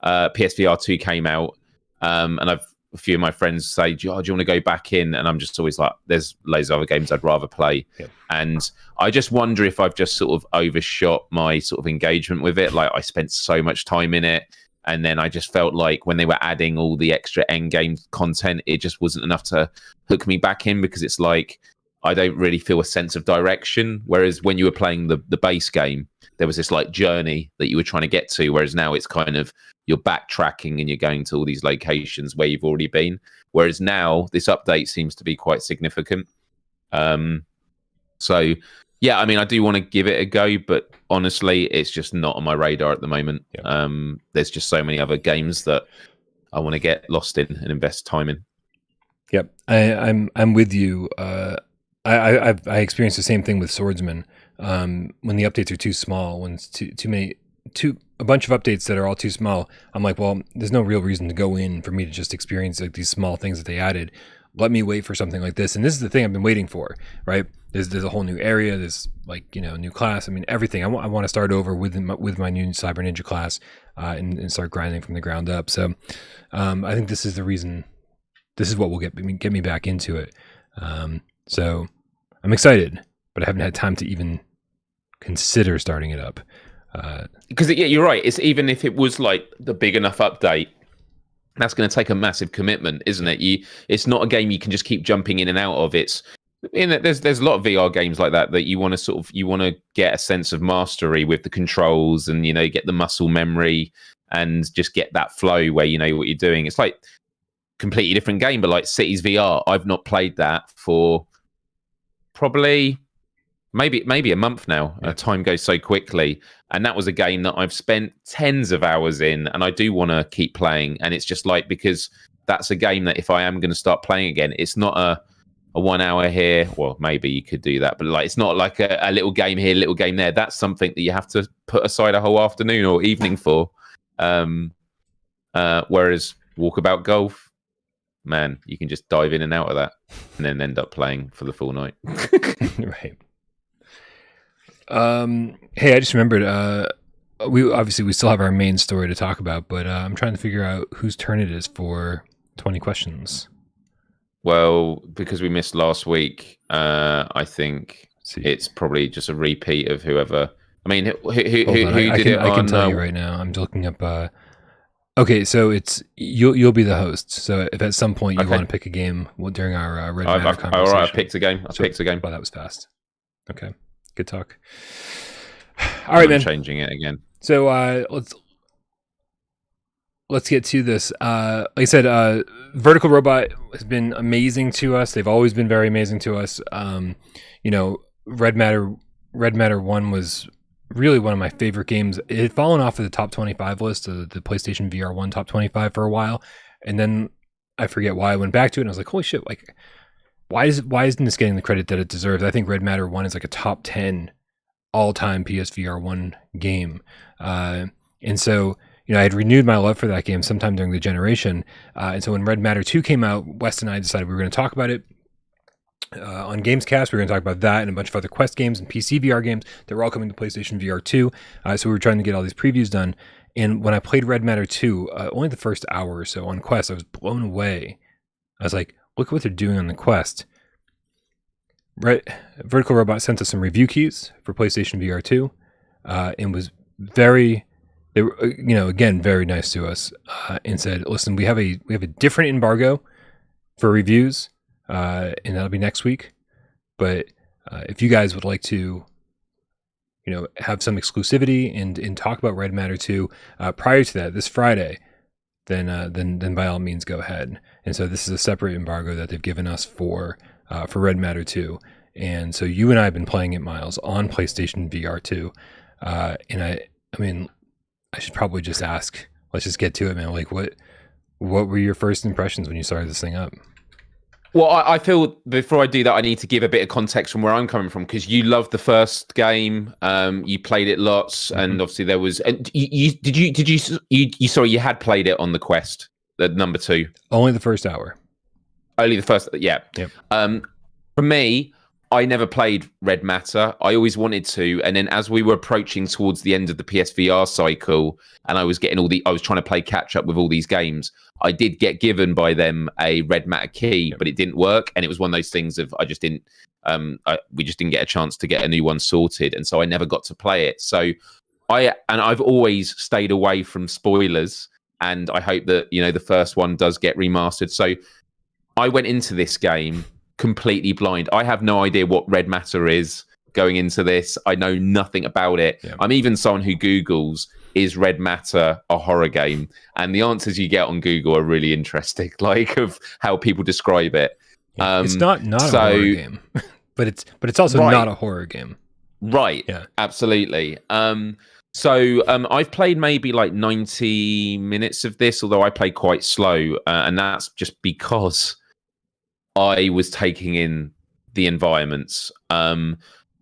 PSVR2 came out. And a few of my friends say, do you want to go back in? And I'm just always like, there's loads of other games I'd rather play. Yep. And I just wonder if I've just sort of overshot my sort of engagement with it. Like I spent so much time in it. And then I just felt like when they were adding all the extra end game content, it just wasn't enough to hook me back in, because it's like I don't really feel a sense of direction. Whereas when you were playing the base game, there was this like journey that you were trying to get to. Whereas now it's kind of you're backtracking and you're going to all these locations where you've already been. Whereas now this update seems to be quite significant. So yeah, I mean, I do want to give it a go, but honestly, it's just not on my radar at the moment. Yeah. There's just so many other games that I want to get lost in and invest time in. Yep, I'm with you. I experienced the same thing with Swordsman. When the updates are too small, when it's a bunch of updates that are all too small, I'm like, well, there's no real reason to go in for me to just experience like these small things that they added. Let me wait for something like this. And this is the thing I've been waiting for, right? There's a whole new area. There's like, new class. I mean, everything. I want to start over with my new Cyber Ninja class and start grinding from the ground up. So I think this is the reason. This is what will get me back into it. So I'm excited, but I haven't had time to even consider starting it up. Because you're right. It's even if it was like the big enough update, that's going to take a massive commitment, isn't it? It's not a game you can just keep jumping in and out of. There's a lot of VR games like that you want to get a sense of mastery with the controls and get the muscle memory and just get that flow where you know what you're doing. It's like completely different game, but like Cities VR, I've not played that for probably maybe a month now. Yeah. Time goes so quickly, and that was a game that I've spent tens of hours in, and I do want to keep playing. And it's just like, because that's a game that if I am going to start playing again, it's not a 1 hour here. Well, maybe you could do that, but like it's not like a little game here, little game there. That's something that you have to put aside a whole afternoon or evening for. Whereas Walkabout Golf, man, you can just dive in and out of that and then end up playing for the full night. Right. Hey, I just remembered, we still have our main story to talk about, but I'm trying to figure out whose turn it is for 20 questions. Well, because we missed last week, I think it's probably just a repeat of whoever. I mean, who did it on? I can tell you right now. I'm looking up. Okay, so it's you'll be the host. So if at some point you want to pick a game during our Red Matter conversation. All right, I picked a game. Well, that was fast. Okay, good talk. All right, man. Changing it again. So let's get to this. Like I said, Vertical Robot has been amazing to us. They've always been very amazing to us. Red Matter 1 was really one of my favorite games. It had fallen off of the top 25 list, the PlayStation VR1 top 25 for a while, and then I forget why I went back to it, and I was like, holy shit, like why isn't this getting the credit that it deserves? I think Red Matter 1 is like a top 10 all-time PSVR1 game. And so I had renewed my love for that game sometime during the generation. And so when Red Matter 2 came out, Wes and I decided we were going to talk about it on GAMESCAST. We were going to talk about that and a bunch of other Quest games and PC VR games that were all coming to PlayStation VR2. So we were trying to get all these previews done. And when I played Red Matter 2, only the first hour or so on Quest, I was blown away. I was like, look at what they're doing on the Quest. Vertical Robot sent us some review keys for PlayStation VR2 and was they were again very nice to us and said, listen, we have a different embargo for reviews and that'll be next week, but if you guys would like to have some exclusivity and talk about Red Matter 2 prior to that this Friday, then by all means go ahead. And so this is a separate embargo that they've given us for Red Matter 2. And so you and I have been playing it, Myles, on PlayStation VR2. And I mean, I should probably just ask, let's just get to it, man. Like what were your first impressions when you started this thing up? Well, I feel before I do that, I need to give a bit of context from where I'm coming from, because you loved the first game, you played it lots, and obviously there was. And you had played it on the Quest, the number 2. Only the first hour. Only the first, yeah. Yep. For me, I never played Red Matter. I always wanted to, and then as we were approaching towards the end of the PSVR cycle, and I was getting I was trying to play catch up with all these games. I did get given by them a Red Matter key, but it didn't work, and it was one of those things of I just didn't. We just didn't get a chance to get a new one sorted, and so I never got to play it. So I've always stayed away from spoilers, and I hope that the first one does get remastered. So I went into this game completely blind. I have no idea what Red Matter is going into this. I know nothing about it. Yeah. I'm even someone who Googles, is Red Matter a horror game? And the answers you get on Google are really interesting, like of how people describe it. Yeah, it's not a horror game, but it's also not a horror game. Right. Yeah. Absolutely. So I've played maybe like 90 minutes of this, although I played quite slow, and that's just because I was taking in the environments.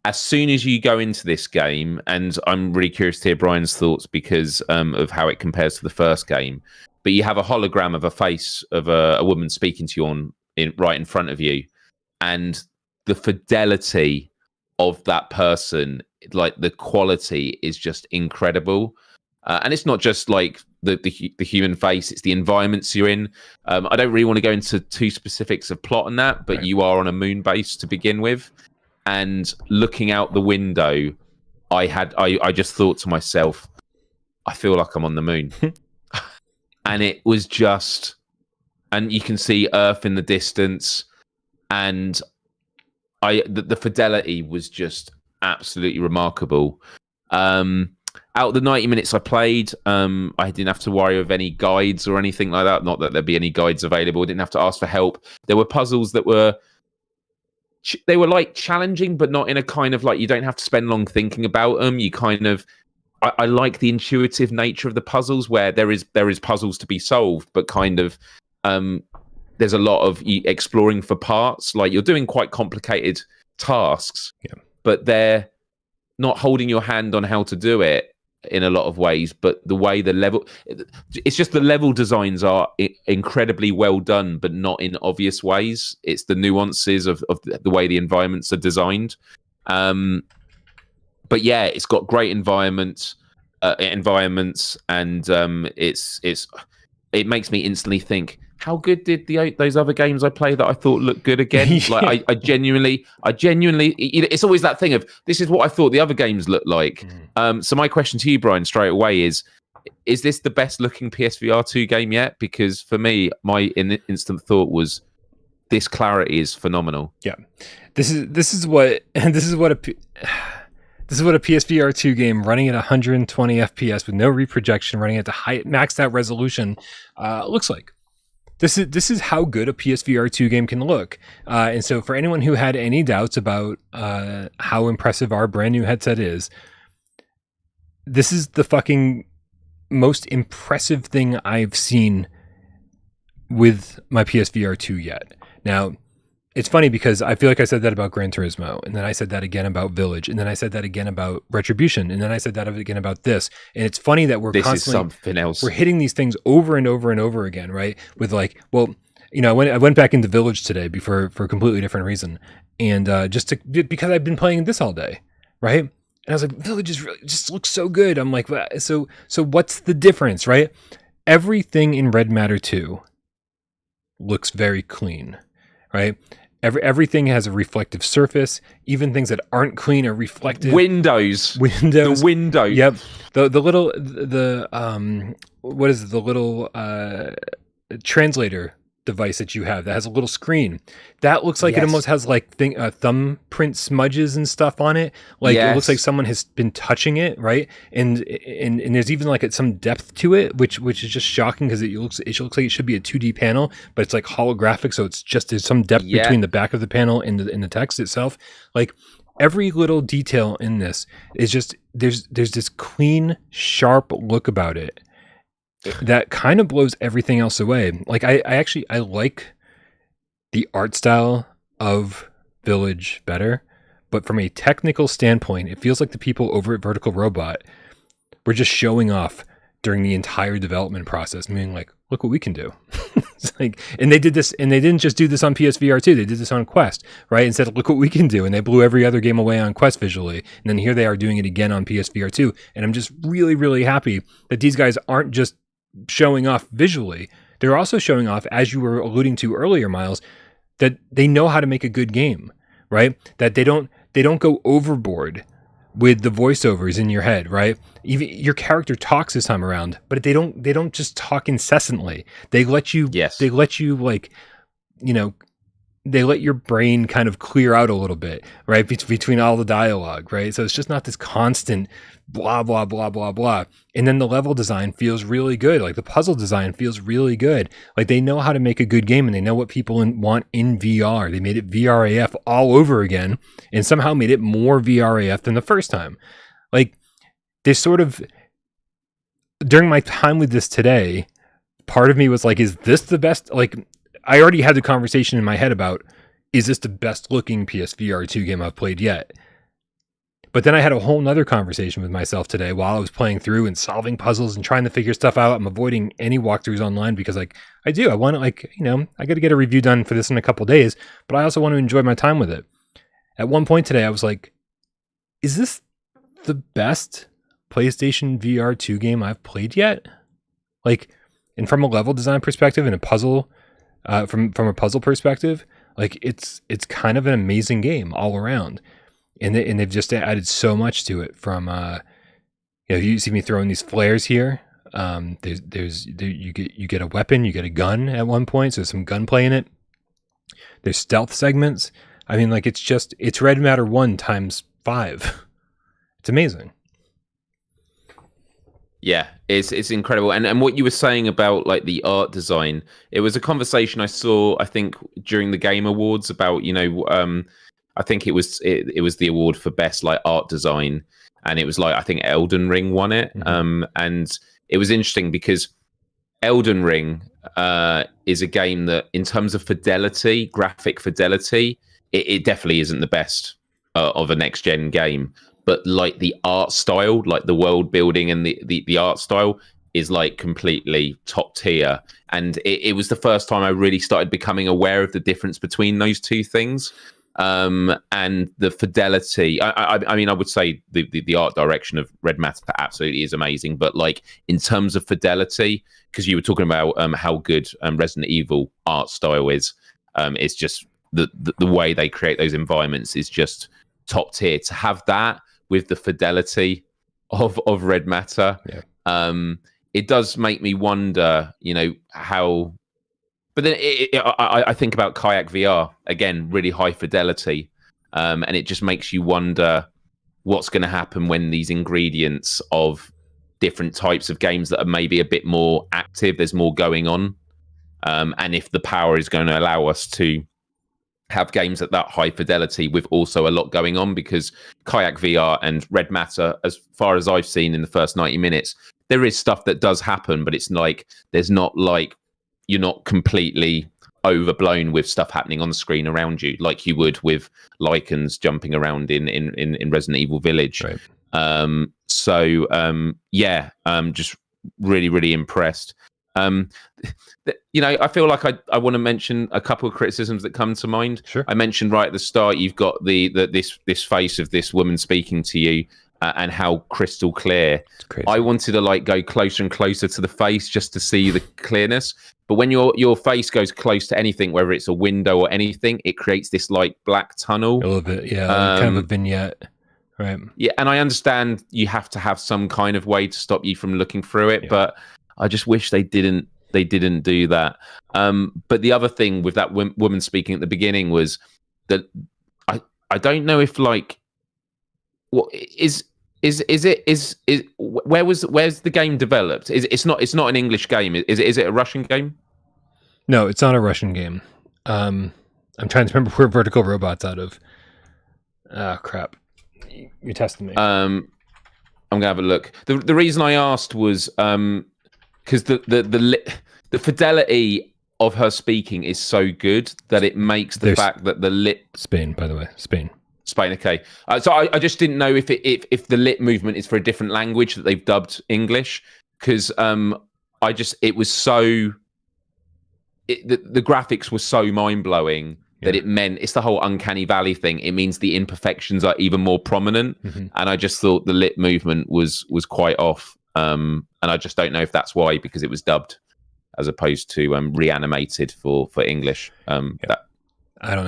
As soon as you go into this game, and I'm really curious to hear Brian's thoughts because of how it compares to the first game, but you have a hologram of a face of a woman speaking to you right in front of you, and the fidelity of that person, like the quality is just incredible. And it's not just like the human face. It's the environments you're in. I don't really want to go into too specifics of plot on that, but you are on a moon base to begin with, and looking out the window, I just thought to myself, I feel like I'm on the moon. And it was just, and you can see Earth in the distance, and the fidelity was just absolutely remarkable. Out of the 90 minutes I played, I didn't have to worry of any guides or anything like that. Not that there'd be any guides available. I didn't have to ask for help. There were puzzles that were like challenging, but not in a kind of like, you don't have to spend long thinking about them. You kind of, I like the intuitive nature of the puzzles where there is puzzles to be solved, but kind of there's a lot of exploring for parts. Like, you're doing quite complicated tasks, but they're not holding your hand on how to do it in a lot of ways. But the way it's just the level designs are incredibly well done, but not in obvious ways. It's the nuances of the way the environments are designed. But yeah, it's got great environments, and it makes me instantly think, how good did those other games I play that I thought looked good again? Like, I genuinely, it's always that thing of, this is what I thought the other games looked like. So my question to you, Brian, straight away is this the best looking PSVR2 game yet? Because for me, my instant thought was, this clarity is phenomenal. Yeah, this is what a PSVR2 game running at 120 FPS with no reprojection, running at the maxed out resolution looks like. This is how good a PSVR2 game can look. And so for anyone who had any doubts about how impressive our brand new headset is, this is the fucking most impressive thing I've seen with my PSVR2 yet. Now, it's funny because I feel like I said that about Gran Turismo, and then I said that again about Village, and then I said that again about Retribution, and then I said that again about this. And it's funny that we're hitting these things over and over and over again, right? With like, well, you know, I went back into Village today for a completely different reason, and because I've been playing this all day, right? And I was like, Village just looks so good. I'm like, so what's the difference, right? Everything in Red Matter 2 looks very clean, right? Everything has a reflective surface. Even things that aren't clean are reflective. Windows. The window. Yep. The little what is it? The little translator device that you have that has a little screen that looks like it almost has like thumbprint smudges and stuff on it. Like it looks like someone has been touching it, right? And there's even like some depth to it, which is just shocking because it looks like it should be a 2D panel, but it's like holographic, so it's just there's some depth between the back of the panel and the text itself. Like every little detail in this is just there's this clean, sharp look about it that kind of blows everything else away. Like I like the art style of Village better, but from a technical standpoint, it feels like the people over at Vertical Robot were just showing off during the entire development process, meaning like, look what we can do. It's like, and they did this, and they didn't just do this on PSVR 2, they did this on Quest, right? And said, look what we can do. And they blew every other game away on Quest visually. And then here they are doing it again on PSVR 2. And I'm just really, really happy that these guys aren't just showing off visually. They're also showing off, as you were alluding to earlier, Myles, that they know how to make a good game, right? That they don't go overboard with the voiceovers in your head, right? Even your character talks this time around, but they don't just talk incessantly. They let you like, you know, they let your brain kind of clear out a little bit, right? Between all the dialogue, right? So it's just not this constant blah, blah, blah, blah, blah. And then the level design feels really good. Like the puzzle design feels really good. Like they know how to make a good game, and they know what people want in VR. They made it VRAF all over again, and somehow made it more VRAF than the first time. Like they sort of, during my time with this today, part of me was like, is this the best? Like, I already had the conversation in my head about, is this the best looking PSVR 2 game I've played yet? But then I had a whole nother conversation with myself today while I was playing through and solving puzzles and trying to figure stuff out. I'm avoiding any walkthroughs online because I want to, like, you know, I got to get a review done for this in a couple days, but I also want to enjoy my time with it. At one point today, I was like, is this the best PlayStation VR 2 game I've played yet? Like, and from a level design perspective and a puzzle, from a puzzle perspective, like it's kind of an amazing game all around. And they've just added so much to it. From you see me throwing these flares here. You get a weapon, you get a gun at one point, so there's some gunplay in it. There's stealth segments. I mean, like it's Red Matter 1 times 5. It's amazing. Yeah, it's incredible. And what you were saying about like the art design, it was a conversation I saw, I think, during the Game Awards about, I think it was the award for best like art design, and it was like I think Elden Ring won it. Mm-hmm. And it was interesting because Elden Ring is a game that, in terms of fidelity, graphic fidelity, it definitely isn't the best of a next gen game. But like the art style, like the world building and the art style is like completely top tier. And it was the first time I really started becoming aware of the difference between those two things. And the fidelity. I mean, I would say the art direction of Red Matter absolutely is amazing. But like in terms of fidelity, because you were talking about how good Resident Evil art style is, it's just the way they create those environments is just top tier. To have that with the fidelity of Red Matter, it does make me wonder, how. But then I think about Kayak VR again, really high fidelity, and it just makes you wonder what's going to happen when these ingredients of different types of games that are maybe a bit more active, there's more going on, and if the power is going to allow us to have games at that high fidelity with also a lot going on. Because Kayak VR and Red Matter, as far as I've seen in the first 90 minutes, there is stuff that does happen, but it's like there's not like you're not completely overblown with stuff happening on the screen around you like you would with lichens jumping around in Resident Evil Village. Right. Just really, really impressed. I feel like I want to mention a couple of criticisms that come to mind. Sure. I mentioned right at the start, you've got this face of this woman speaking to you, and how crystal clear. I wanted to like go closer and closer to the face just to see the clearness. But when your face goes close to anything, whether it's a window or anything, it creates this like black tunnel. A little bit, yeah, kind of a vignette, right? Yeah, and I understand you have to have some kind of way to stop you from looking through it, but I just wish they didn't do that. But the other thing with that woman speaking at the beginning was that I don't know if like what is where's the game developed? It's not an English game. Is it a Russian game? No, it's not a Russian game. I'm trying to remember where Vertical Robot's out of. Ah, crap. You're testing me. I'm gonna have a look. The reason I asked was because the fidelity of her speaking is so good that it makes the fact that the lip Spain, by the way, Spain. Okay. So I just didn't know if the lip movement is for a different language that they've dubbed English, because it was so the graphics were so mind blowing that it meant it's the whole uncanny valley thing. It means the imperfections are even more prominent, and I just thought the lip movement was quite off. And I just don't know if that's why, because it was dubbed as opposed to reanimated for English. I don't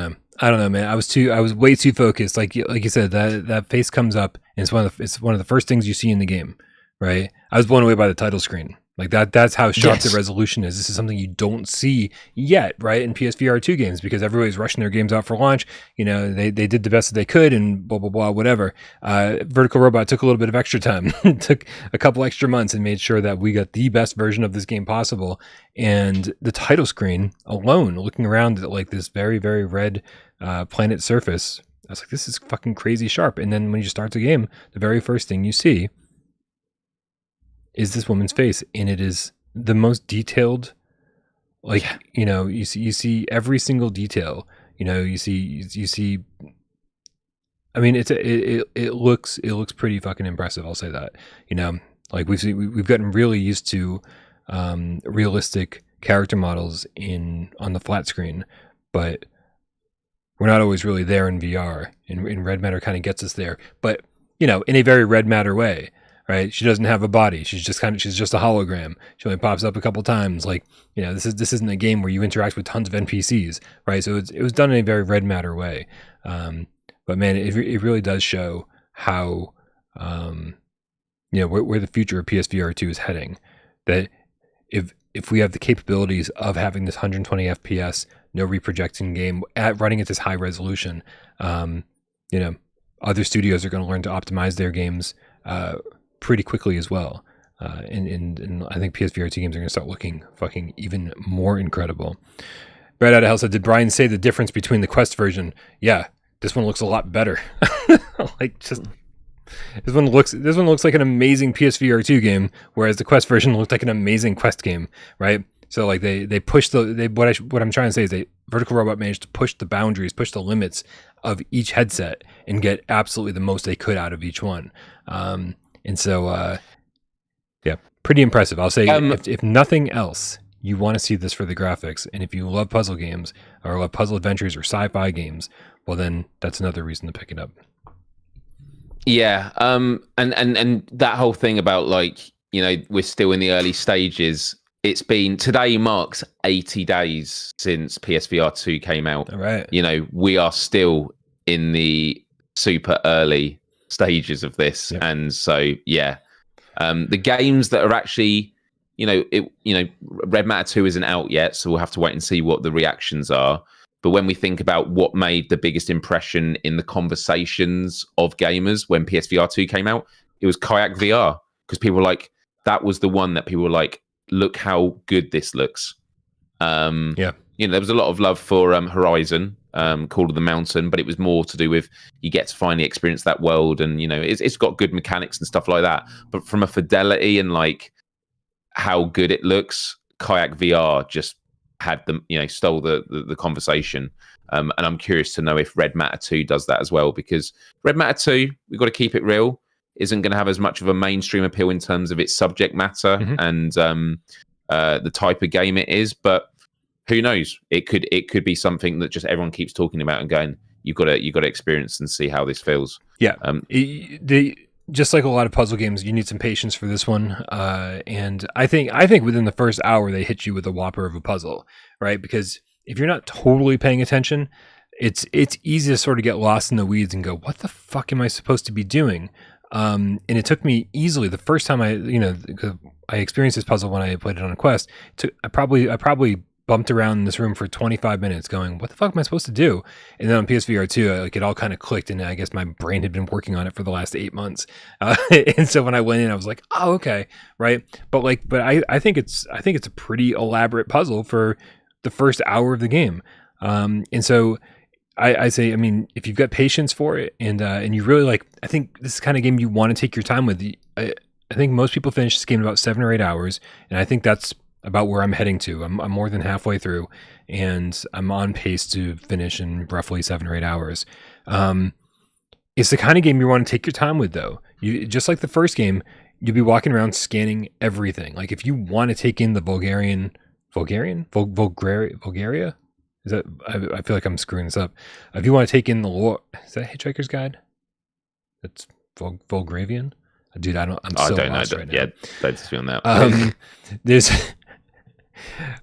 know, man. I was way too focused. Like you said, that face comes up, and it's one of the first things you see in the game, right? I was blown away by the title screen. Like that's how sharp the resolution is. This is something you don't see yet, right, in PSVR2 games, because everybody's rushing their games out for launch. They did the best that they could, and blah blah blah, whatever. Vertical Robot took a little bit of extra time, took a couple extra months, and made sure that we got the best version of this game possible. And the title screen alone, looking around at like this very, very red planet surface, I was like, this is fucking crazy sharp. And then when you start the game, the very first thing you see is this woman's face, and it is the most detailed. Like you see every single detail. You see. I mean, it looks pretty fucking impressive. I'll say that. Like we've gotten really used to realistic character models on the flat screen, but we're not always really there in VR. And Red Matter kind of gets us there, but in a very Red Matter way. right? She doesn't have a body. She's just a hologram. She only pops up a couple times. Like, this isn't a game where you interact with tons of NPCs, right? So it was done in a very Red Matter way. But man, it really does show how where the future of PSVR2 is heading. That if we have the capabilities of having this 120 FPS, no reprojecting game running at this high resolution, other studios are going to learn to optimize their games pretty quickly as well. And I think PSVR2 games are going to start looking fucking even more incredible. Brad Out of Hell said, did Brian say the difference between the Quest version? Yeah, this one looks a lot better. This one looks like an amazing PSVR2 game, whereas the Quest version looked like an amazing Quest game, right? So like they pushed what I'm trying to say is Vertical Robot managed to push the boundaries, push the limits of each headset and get absolutely the most they could out of each one. Yeah, pretty impressive. I'll say if nothing else, you want to see this for the graphics, and if you love puzzle games or love puzzle adventures or sci-fi games, well then that's another reason to pick it up. Yeah, and that whole thing about we're still in the early stages. Today marks 80 days since PSVR2 came out. All right. We are still in the super early stages of this. Yep. And so, the games that are actually, Red Matter 2 isn't out yet, so we'll have to wait and see what the reactions are. But when we think about what made the biggest impression in the conversations of gamers when PSVR2 came out, it was Kayak VR, because people were like, that was the one that people were like, look how good this looks. There was a lot of love for Horizon, Call of the Mountain, but it was more to do with you get to finally experience that world, and it's got good mechanics and stuff like that. But from a fidelity and how good it looks, Kayak VR just had them, stole the conversation. And I'm curious to know if Red Matter 2 does that as well, because Red Matter 2, we've got to keep it real, isn't going to have as much of a mainstream appeal in terms of its subject matter and the type of game it is. But who knows? It could be something that just everyone keeps talking about and going, you've got to experience and see how this feels. Yeah. Just like a lot of puzzle games, you need some patience for this one. And I think within the first hour, they hit you with a whopper of a puzzle, right? Because if you're not totally paying attention, it's easy to sort of get lost in the weeds and go, what the fuck am I supposed to be doing? And it took me easily the first time I experienced this puzzle when I played it on a Quest. I probably bumped around in this room for 25 minutes going, what the fuck am I supposed to do? And then on PSVR2, it all kind of clicked, and I guess my brain had been working on it for the last 8 months. And so when I went in, I was like, oh, okay. Right. But I think it's a pretty elaborate puzzle for the first hour of the game. And so I say, if you've got patience for it and you really I think this is the kind of game you want to take your time with. I think most people finish this game in about 7 or 8 hours. And I think that's about where I'm heading to. I'm more than halfway through, and I'm on pace to finish in roughly 7 or 8 hours. It's the kind of game you want to take your time with, though. You just like the first game, you'll be walking around scanning everything. Like if you want to take in the Bulgaria? Is that? I feel like I'm screwing this up. If you want to take in the lore, is that Hitchhiker's Guide? That's Bulgarian. Dude, I don't know. Right now. Yeah, don't just be on that. There's.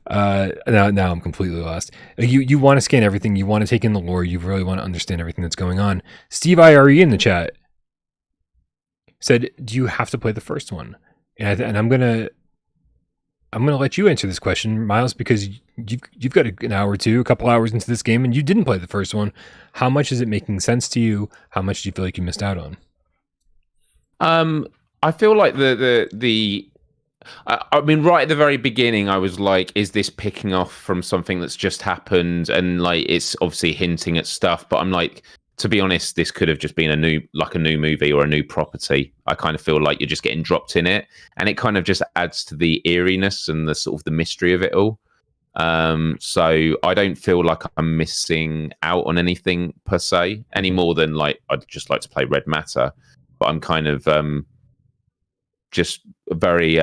Now I'm completely lost. You want to scan everything. You want to take in the lore. You really want to understand everything that's going on. Steve IRE in the chat said, "Do you have to play the first one?" And I'm gonna let you answer this question, Myles, because you've got an hour or two, a couple hours into this game, and you didn't play the first one. How much is it making sense to you? How much do you feel like you missed out on? I feel like right at the very beginning, I was like, is this picking off from something that's just happened? And it's obviously hinting at stuff, but I'm like, to be honest, this could have just been a new movie or a new property. I kind of feel like you're just getting dropped in it, and it kind of just adds to the eeriness and the sort of the mystery of it all. So I don't feel like I'm missing out on anything per se, any more than I'd just like to play Red Matter. But I'm kind of just very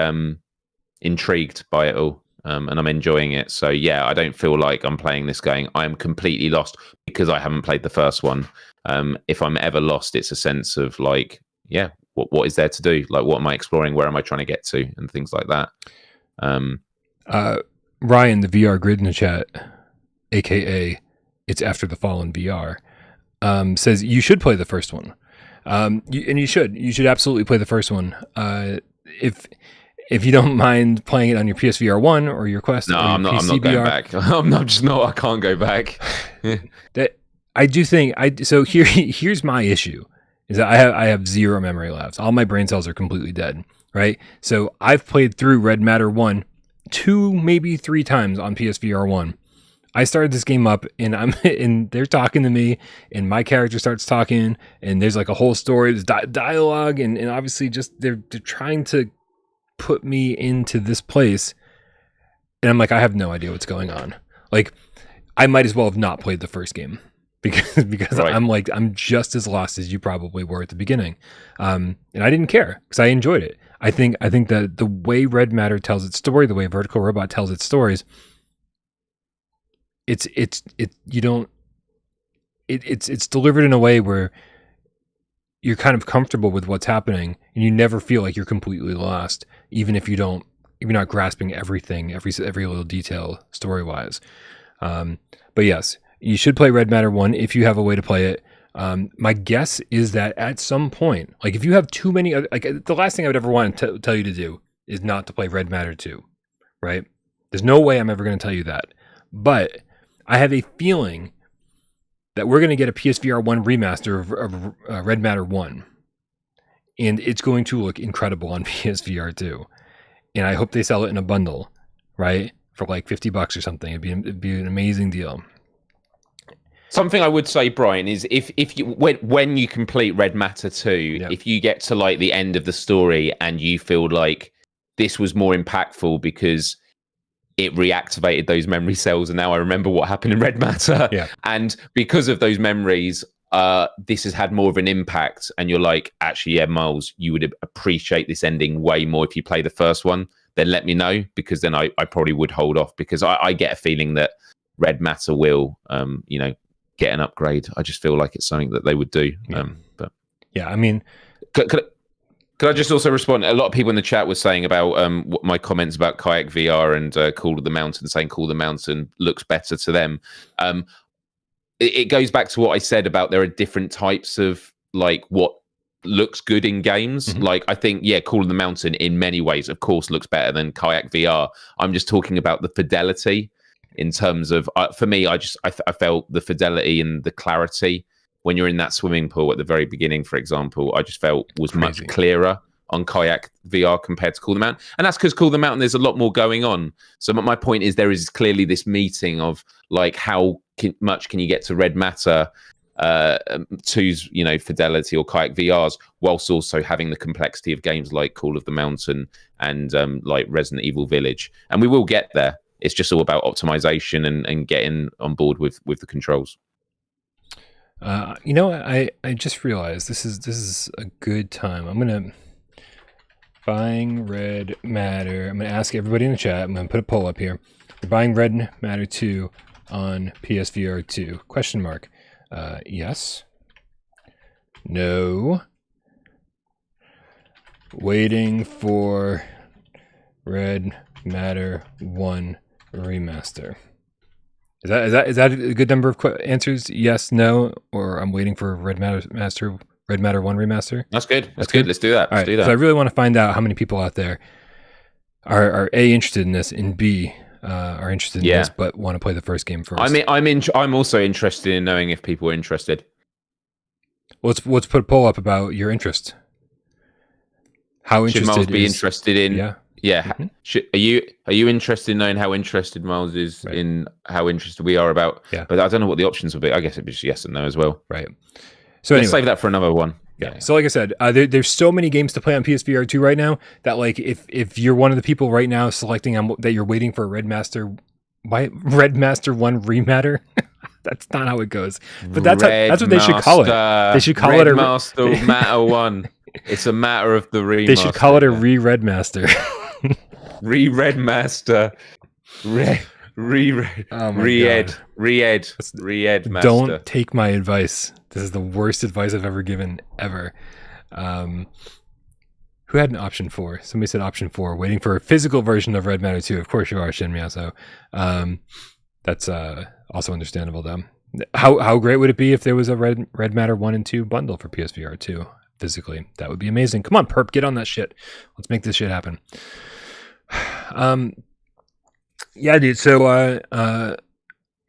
intrigued by it all, and I'm enjoying it. So yeah, I don't feel like I'm playing this going, I am completely lost because I haven't played the first one. If I'm ever lost, it's a sense of what is there to do? Like, what am I exploring? Where am I trying to get to? And things like that. Ryan, the VR grid in the chat, aka it's After the Fall in VR, says you should play the first one. You should absolutely play the first one. If you don't mind playing it on your PSVR1 or your Quest. No, or your I'm not going back. I can't go back. That I do think so here's my issue is that I have zero memory left. All my brain cells are completely dead, right? So I've played through Red Matter 1 2, maybe 3 times on PSVR1. I started this game up and they're talking to me and my character starts talking and there's like a whole story, there's dialogue and obviously just they're trying to put me into this place and I'm like, I have no idea what's going on. Like, I might as well have not played the first game because right. I'm just as lost as you probably were at the beginning. And I didn't care because I enjoyed it. I think that the way Red Matter tells its story, the way Vertical Robot tells its stories, it's delivered in a way where you're kind of comfortable with what's happening and you never feel like you're completely lost, even if you're not grasping everything, every little detail story wise. But yes, you should play Red Matter 1 if you have a way to play it. My guess is that at some point, like if you have too many, like the last thing I would ever want to tell you to do is not to play Red Matter 2, right? There's no way I'm ever going to tell you that. But I have a feeling that we're going to get a PSVR1 remaster of Red Matter 1. And it's going to look incredible on PSVR2. And I hope they sell it in a bundle, right? For like $50 or something. It'd be an amazing deal. Something I would say, Brian, is if you when you complete Red Matter 2, yep. If you get to like the end of the story and you feel like this was more impactful because it reactivated those memory cells and now I remember what happened in Red Matter. Yeah. And because of those memories, this has had more of an impact. And you're like, actually, yeah, Myles, you would appreciate this ending way more if you play the first one. Then let me know, because then I probably would hold off, because I get a feeling that Red Matter will, get an upgrade. I just feel like it's something that they would do. Yeah. But yeah, I mean, could I just also respond? A lot of people in the chat were saying about my comments about Kayak VR and Call of the Mountain, saying Call of the Mountain looks better to them. It goes back to what I said about there are different types of like what looks good in games. Mm-hmm. Like I think, yeah, Call of the Mountain in many ways, of course, looks better than Kayak VR. I'm just talking about the fidelity in terms of, for me, I felt the fidelity and the clarity when you're in that swimming pool at the very beginning, for example, I just felt was crazy. Much clearer on Kayak VR compared to Call of the Mountain. And that's because Call of the Mountain, there's a lot more going on. So my point is there is clearly this meeting of like how much can you get to Red Matter 2's, fidelity or Kayak VR's, whilst also having the complexity of games like Call of the Mountain and like Resident Evil Village. And we will get there. It's just all about optimization and getting on board with the controls. I just realized this is a good time. I'm gonna buying Red Matter. I'm gonna ask everybody in the chat. I'm gonna put a poll up here. You're buying Red Matter 2 on PSVR2? Question mark. Yes. No. Waiting for Red Matter 1 remaster. Is that a good number of answers? Yes, no, or I'm waiting for Red Matter 1 remaster. That's good. That's good. Let's do that. Let's do that. So I really want to find out how many people out there are A, interested in this, and B, are interested in this but want to play the first game first. I'm also interested in knowing if people are interested. Let's put a poll up about your interest. How interested should Myles be interested in? Yeah. Mm-hmm. Are you interested in knowing how interested Myles is in how interested we are about? Yeah. But I don't know what the options would be. I guess it'd be just yes and no as well. Right. So let's save that for another one. Yeah. So like I said, there's so many games to play on PSVR 2 right now that like if you're one of the people right now selecting that you're waiting for Red Master 1 rematter, that's not how it goes. But that's what they should call it. They should call it a Master Matter 1. It's a matter of the remaster. They should call it a Red Master. Red Master. Re-ed Master. Don't take my advice. This is the worst advice I've ever given ever. Who had an option 4? Somebody said option 4, waiting for a physical version of Red Matter 2. Of course you are, Shin Miyazo. That's also understandable, though. How great would it be if there was a Red Matter 1 and 2 bundle for PSVR 2 physically? That would be amazing. Come on, Perp, get on that shit. Let's make this shit happen. Yeah, dude. So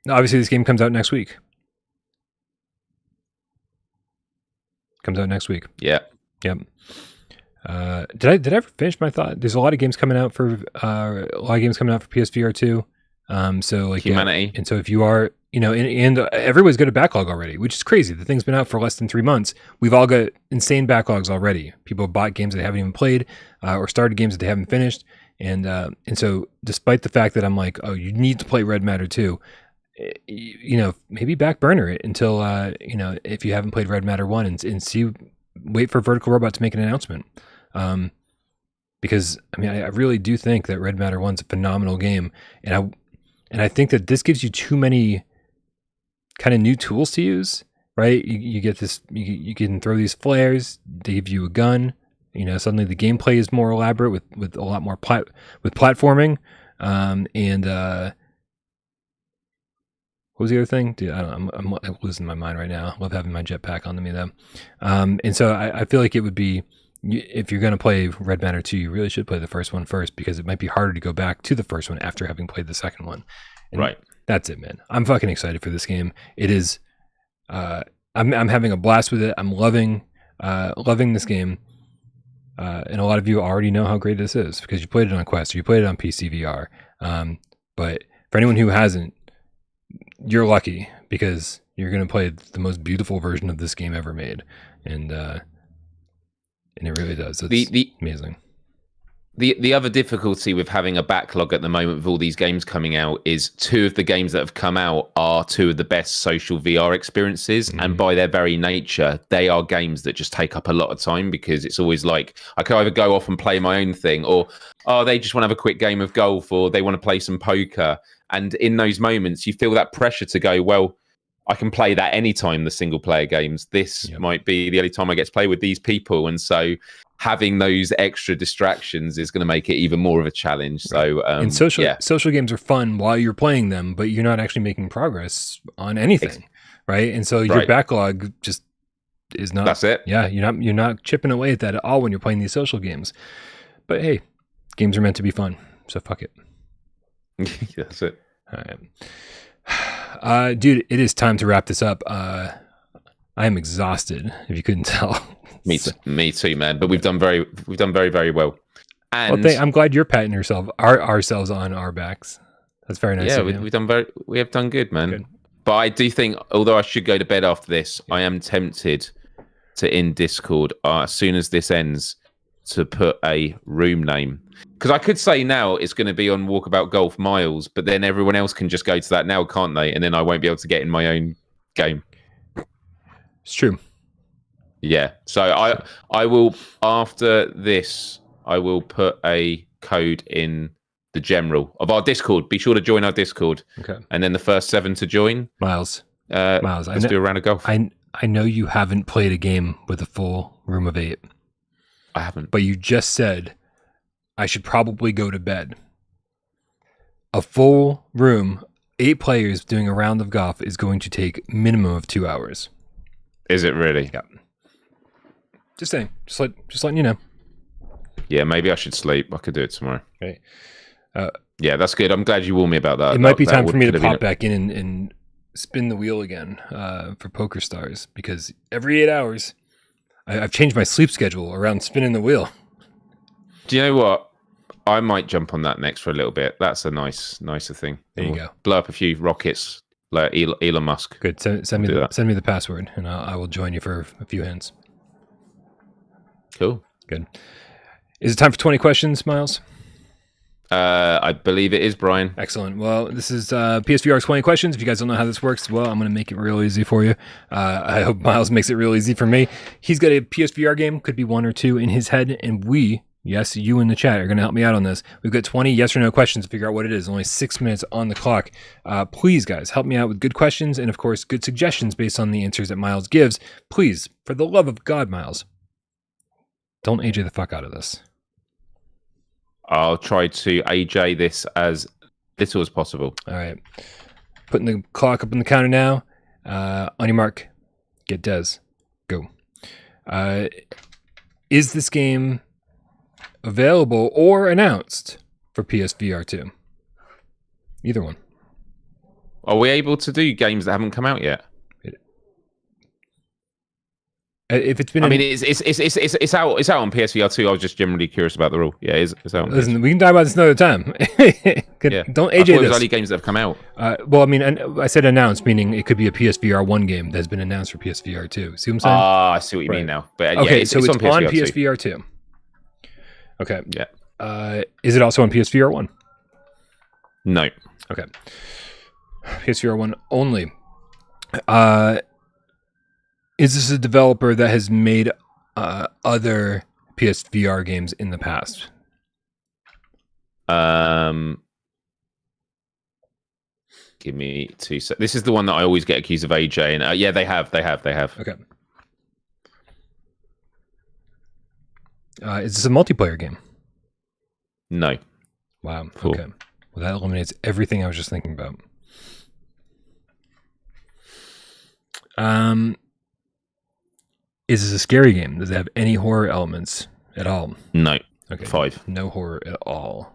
obviously this game comes out next week. Yeah. Yep. Did I ever finish my thought? There's a lot of games coming out for PSVR 2. So like Humanity. Yeah, and so if you are, and everybody's got a backlog already, which is crazy. The thing's been out for less than 3 months. We've all got insane backlogs already. People have bought games they haven't even played, or started games that they haven't finished. And so despite the fact that I'm like, oh, you need to play Red Matter 2, maybe back burner it until, if you haven't played Red Matter 1 and wait for Vertical Robot to make an announcement. Because I really do think that Red Matter 1's a phenomenal game. And I think that this gives you too many kind of new tools to use, right? You get this, you can throw these flares, they give you a gun. Suddenly the gameplay is more elaborate with a lot more platforming. What was the other thing? Dude, I'm losing my mind right now. I love having my jetpack onto me though. And so I feel like it would be, if you're going to play Red Matter 2, you really should play the first one first, because it might be harder to go back to the first one after having played the second one. And right. That's it, man. I'm fucking excited for this game. It is, I'm having a blast with it. I'm loving this game. And a lot of you already know how great this is because you played it on Quest or you played it on PSVR. But for anyone who hasn't, you're lucky because you're going to play the most beautiful version of this game ever made. And it really does. It's amazing. The other difficulty with having a backlog at the moment with all these games coming out is 2 of the games that have come out are 2 of the best social VR experiences. Mm-hmm. And by their very nature, they are games that just take up a lot of time because it's always like, I can either go off and play my own thing or, they just want to have a quick game of golf or they want to play some poker. And in those moments, you feel that pressure to go, well, I can play that anytime, the single player games. This might be the only time I get to play with these people. And so having those extra distractions is going to make it even more of a challenge. Right. So, and social games are fun while you're playing them, but you're not actually making progress on anything. Right. And so your backlog just is not, that's it. Yeah. You're not chipping away at that at all when you're playing these social games, but hey, games are meant to be fun. So fuck it. That's it. All right. Dude, it is time to wrap this up. I am exhausted, if you couldn't tell. Me too, man. But we've done very, very well. And I'm glad you're patting ourselves on our backs. That's very nice. Yeah, we have done good, man. Good. But I do think, although I should go to bed after this, I am tempted to in Discord as soon as this ends to put a room name. Because I could say now it's going to be on Walkabout Golf Miles, but then everyone else can just go to that now, can't they? And then I won't be able to get in my own game. It's true. Yeah. So I will, after this, I will put a code in the general of our Discord. Be sure to join our Discord. Okay. And then the first 7 to join. Miles, let's do a round of golf. I know you haven't played a game with a full room of 8. I haven't. But you just said I should probably go to bed. A full room, 8 players doing a round of golf is going to take minimum of 2 hours. Is it really? Yeah. Just saying. Just letting you know. Yeah, maybe I should sleep. I could do it tomorrow. Okay. Yeah, that's good. I'm glad you warned me about that. It might be time for me to pop back in and spin the wheel again for PokerStars because every 8 hours, I've changed my sleep schedule around spinning the wheel. Do you know what? I might jump on that next for a little bit. That's a nicer thing. There you go. Blow up a few rockets like Elon Musk. Good. Send me the password, and I will join you for a few hands. Cool. Good. Is it time for 20 questions, Miles? I believe it is, Brian. Excellent. Well, this is PSVR 20 questions. If you guys don't know how this works, well, I'm going to make it real easy for you. I hope Miles makes it real easy for me. He's got a PSVR game, could be 1 or 2 in his head, and yes, you in the chat are going to help me out on this. We've got 20 yes or no questions to figure out what it is. Only 6 minutes on the clock. Please, guys, help me out with good questions and, of course, good suggestions based on the answers that Miles gives. Please, for the love of God, Miles, Don't AJ the fuck out of this. I'll try to AJ this as little as possible. All right. Putting the clock up on the counter now. On your mark. Get Des. Go. Is this game available or announced for PSVR2? Either one. Are we able to do games that haven't come out yet? If it's been, I mean, it's out on PSVR2. I was just generally curious about the rule. Yeah, it's out. Listen, we can talk about this another time. Yeah. Don't I AJ thought it was this. only games that have come out. Well, I mean, I said announced, meaning it could be a PSVR1 game that has been announced for PSVR2. See what I'm saying? I see what you mean now. But okay, yeah, so it's on PSVR2. Okay. Yeah. Is it also on PSVR1? No. Okay. PSVR1 only. Is this a developer that has made other PSVR games in the past? Give me 2 seconds. This is the one that I always get accused of AJ, and yeah, they have. Okay. Is this a multiplayer game? No. Wow. Cool. Okay. Well, that eliminates everything I was just thinking about. Is this a scary game? Does it have any horror elements at all? No. Okay. 5. No horror at all.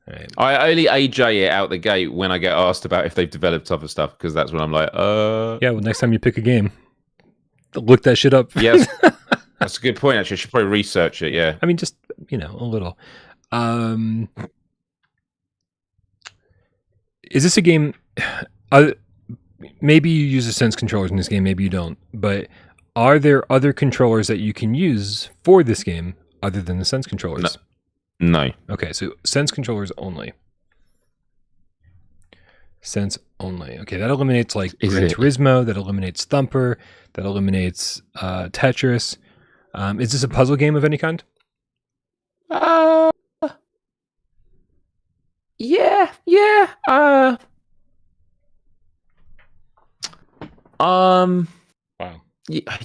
All right. I only AJ it out the gate when I get asked about if they've developed other stuff, because that's when I'm like, Yeah, well, next time you pick a game, look that shit up. Yes. That's a good point, actually. I should probably research it, yeah. I mean, just, a little. Is this a game... maybe you use the Sense controllers in this game, maybe you don't. But are there other controllers that you can use for this game other than the Sense controllers? No. Okay, so Sense controllers only. Sense only. Okay, that eliminates like Gran Turismo, that eliminates Thumper, that eliminates Tetris. Is this a puzzle game of any kind? Yeah. Wow.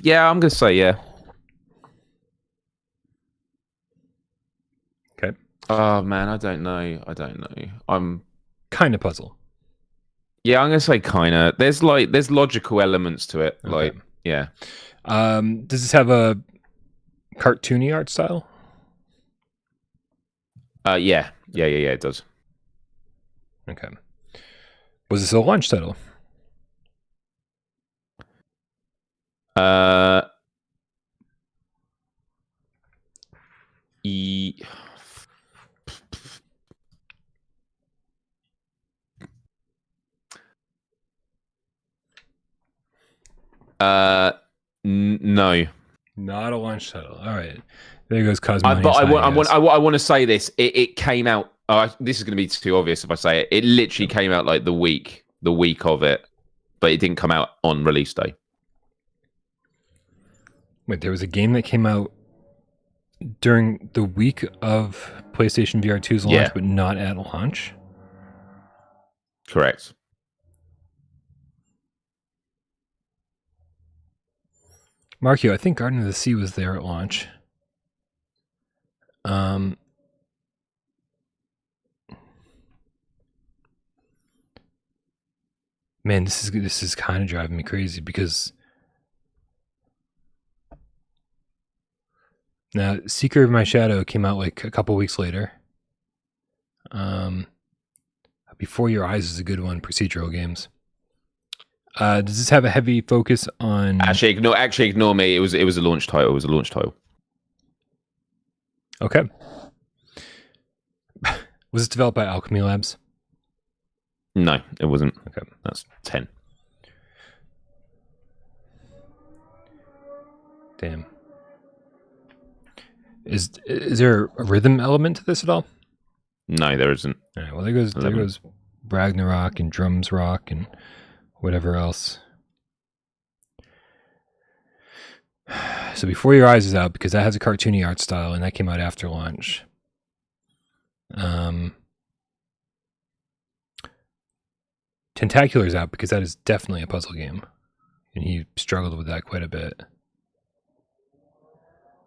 Yeah, I'm gonna say yeah. Okay. Oh man, I don't know. I'm kind of puzzle. Yeah, I'm gonna say kinda. There's logical elements to it. Okay. Like, yeah. Does this have a cartoony art style? Yeah, it does. Okay. Was this a launch title? No. Not a launch title. All right. There goes Cosmo. But I want to say this. It came out. This is going to be too obvious if I say it. It literally came out like the week of it, but it didn't come out on release day. Wait, there was a game that came out during the week of PlayStation VR2's launch, but not at launch? Correct. Markio, I think Garden of the Sea was there at launch. Man, this is kind of driving me crazy because now Seeker of My Shadow came out like a couple weeks later. Before Your Eyes is a good one, procedural games. Does this have a heavy focus on? Actually, ignore me. It was a launch title. Okay. Was it developed by Alchemy Labs? No, it wasn't. Okay, that's 10. Damn. Is there a rhythm element to this at all? No, there isn't. All right. Well, there goes Ragnarok and Drums Rock and whatever else. So Before Your Eyes is out because that has a cartoony art style and that came out after launch. Tentacular's out because that is definitely a puzzle game. And he struggled with that quite a bit.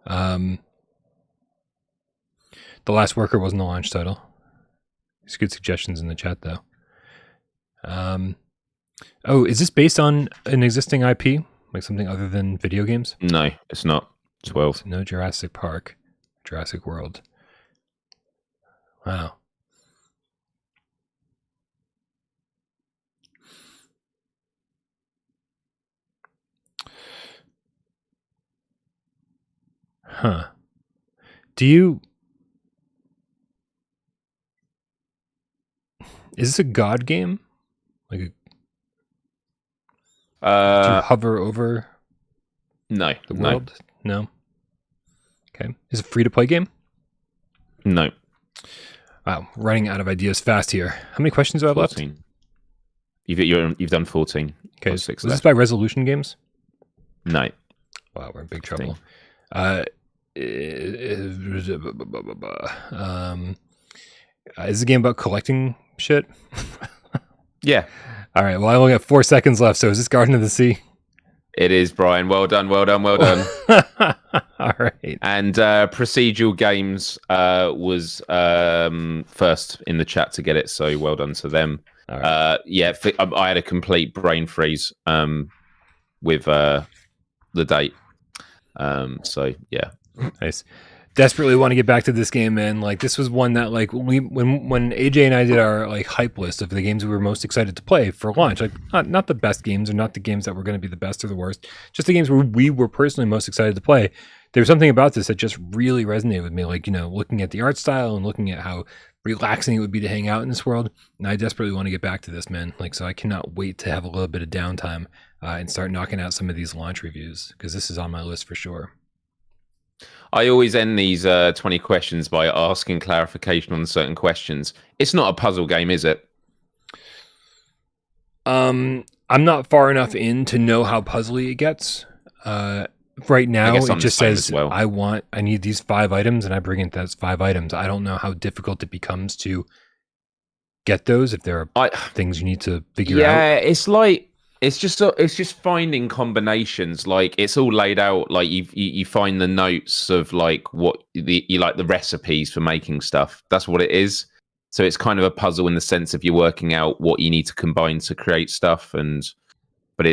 The Last Worker wasn't a launch title. There's good suggestions in the chat, though. Oh, is this based on an existing IP? Like something other than video games? No, it's not. 12. No Jurassic Park. Jurassic World. Wow. Huh. Is this a God game? Like do you hover over the world? No. Okay. Is it a free-to-play game? No. Wow, running out of ideas fast here. How many questions do I have 14. left? You've done 14. Okay, was 6 this by Resolution Games? No. Wow, we're in big trouble. Is the game about collecting shit? Yeah. All right, well, I only got 4 seconds left, so is this Garden of the Sea? It is, Brian. Well done. All right. And Procedural Games was first in the chat to get it, so well done to them. All right. I had a complete brain freeze with the date. So, yeah. Nice. Desperately want to get back to this game, man. Like, this was one that, like, when AJ and I did our like hype list of the games we were most excited to play for launch, like not the best games or not the games that were going to be the best or the worst, just the games where we were personally most excited to play. There was something about this that just really resonated with me. Like, looking at the art style and looking at how relaxing it would be to hang out in this world. And I desperately want to get back to this, man. Like, so I cannot wait to have a little bit of downtime and start knocking out some of these launch reviews, because this is on my list for sure. I always end these 20 questions by asking clarification on certain questions. It's not a puzzle game, is it? I'm not far enough in to know how puzzly it gets. Right now, it just says, I need these 5 items, and I bring in those 5 items. I don't know how difficult it becomes to get those, if there are things you need to figure out. Yeah, it's just finding combinations. Like, it's all laid out. Like, you find the notes of like what you like, the recipes for making stuff. That's what it is. So it's kind of a puzzle in the sense of you're working out what you need to combine to create stuff. But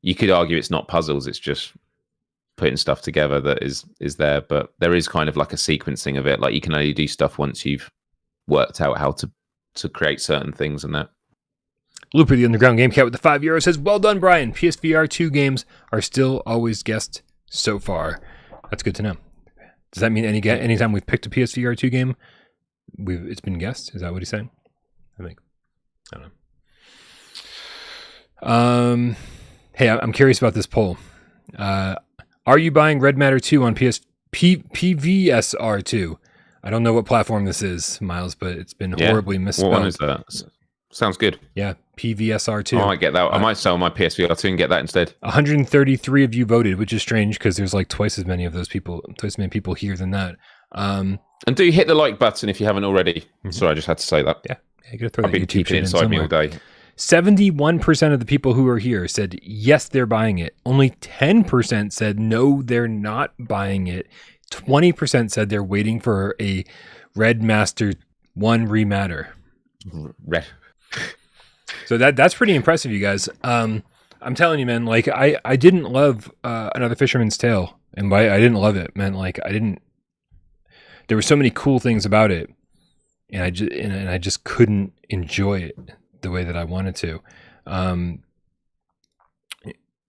you could argue it's not puzzles. It's just putting stuff together that is there. But there is kind of like a sequencing of it. Like, you can only do stuff once you've worked out how to create certain things and that. Looper, the Underground Game Cat with the €5 says, well done, Brian. PSVR2 games are still always guessed so far. That's good to know. Does that mean anytime we've picked a PSVR2 game, it's been guessed? Is that what he's saying? I don't know. Hey, I'm curious about this poll. Are you buying Red Matter 2 on PVSR2? I don't know what platform this is, Miles, but it's been horribly misspelled. What one is that? Sounds good. Yeah, PVSR2. I might get that. I might sell my PSVR2 and get that instead. 133 of you voted, which is strange because there's like twice as many people here than that. And do hit the like button if you haven't already. Mm-hmm. Sorry, I just had to say that. Yeah, you gotta throw I've that been YouTube keeping it inside me all day. 71% of the people who are here said yes, they're buying it. Only 10% said no, they're not buying it. 20% said they're waiting for a Red Master 1 rematter. Red. So that's pretty impressive, you guys. I'm telling you, man, like I didn't love Another Fisherman's Tale. And by I didn't love it, man, like there were so many cool things about it. And I just couldn't enjoy it the way that I wanted to.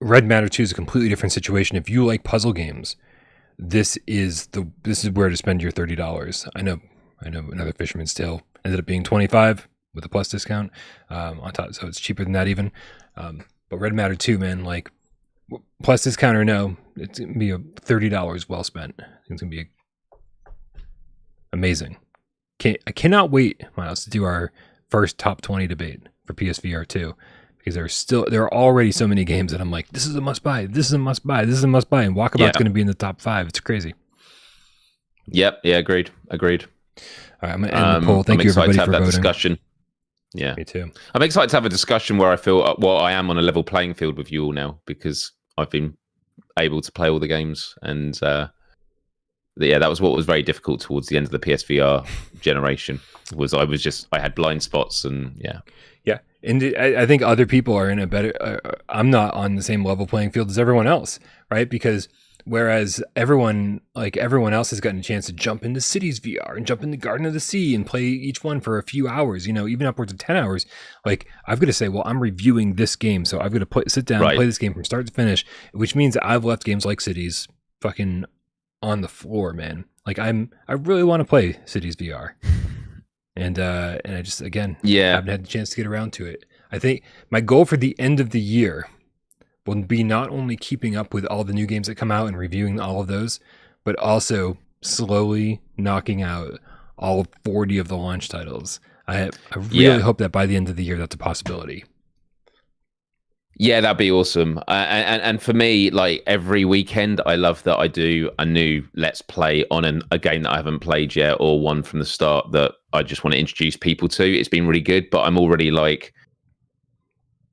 Red Matter 2 is a completely different situation. If you like puzzle games, this is where to spend your $30. I know Another Fisherman's Tale ended up being $25 with a plus discount on top, so it's cheaper than that even. But Red Matter 2, man, like plus discount or no, it's gonna be a $30 well spent. I think it's gonna be amazing. I cannot wait, Miles, to do our first top 20 debate for PSVR 2, because there are already so many games that I'm like, this is a must buy, this is a must buy, this is a must buy, and Walkabout's going to be in the top 5. It's crazy. Yep. Yeah. Agreed. All right, I'm going to end the poll. Thank you everybody for voting. Discussion. Yeah, me too. I'm excited to have a discussion where I feel I am on a level playing field with you all now, because I've been able to play all the games. And yeah, that was what was very difficult towards the end of the PSVR generation. I had blind spots, and yeah. And I think other people are in a better. I'm not on the same level playing field as everyone else, right? Because whereas everyone else has gotten a chance to jump into Cities VR and jump into Garden of the Sea and play each one for a few hours, even upwards of 10 hours. Like, I've got to say, well, I'm reviewing this game, so I've got to sit down and play this game from start to finish, which means that I've left games like Cities fucking on the floor, man. Like, I really want to play Cities VR. And I just, again, haven't had the chance to get around to it. I think my goal for the end of the year will be not only keeping up with all the new games that come out and reviewing all of those, but also slowly knocking out all 40 of the launch titles. I really hope that by the end of the year, that's a possibility. Yeah, that'd be awesome. And for me, like every weekend, I love that I do a new Let's Play on a game that I haven't played yet, or one from the start that I just want to introduce people to. It's been really good, but I'm already like,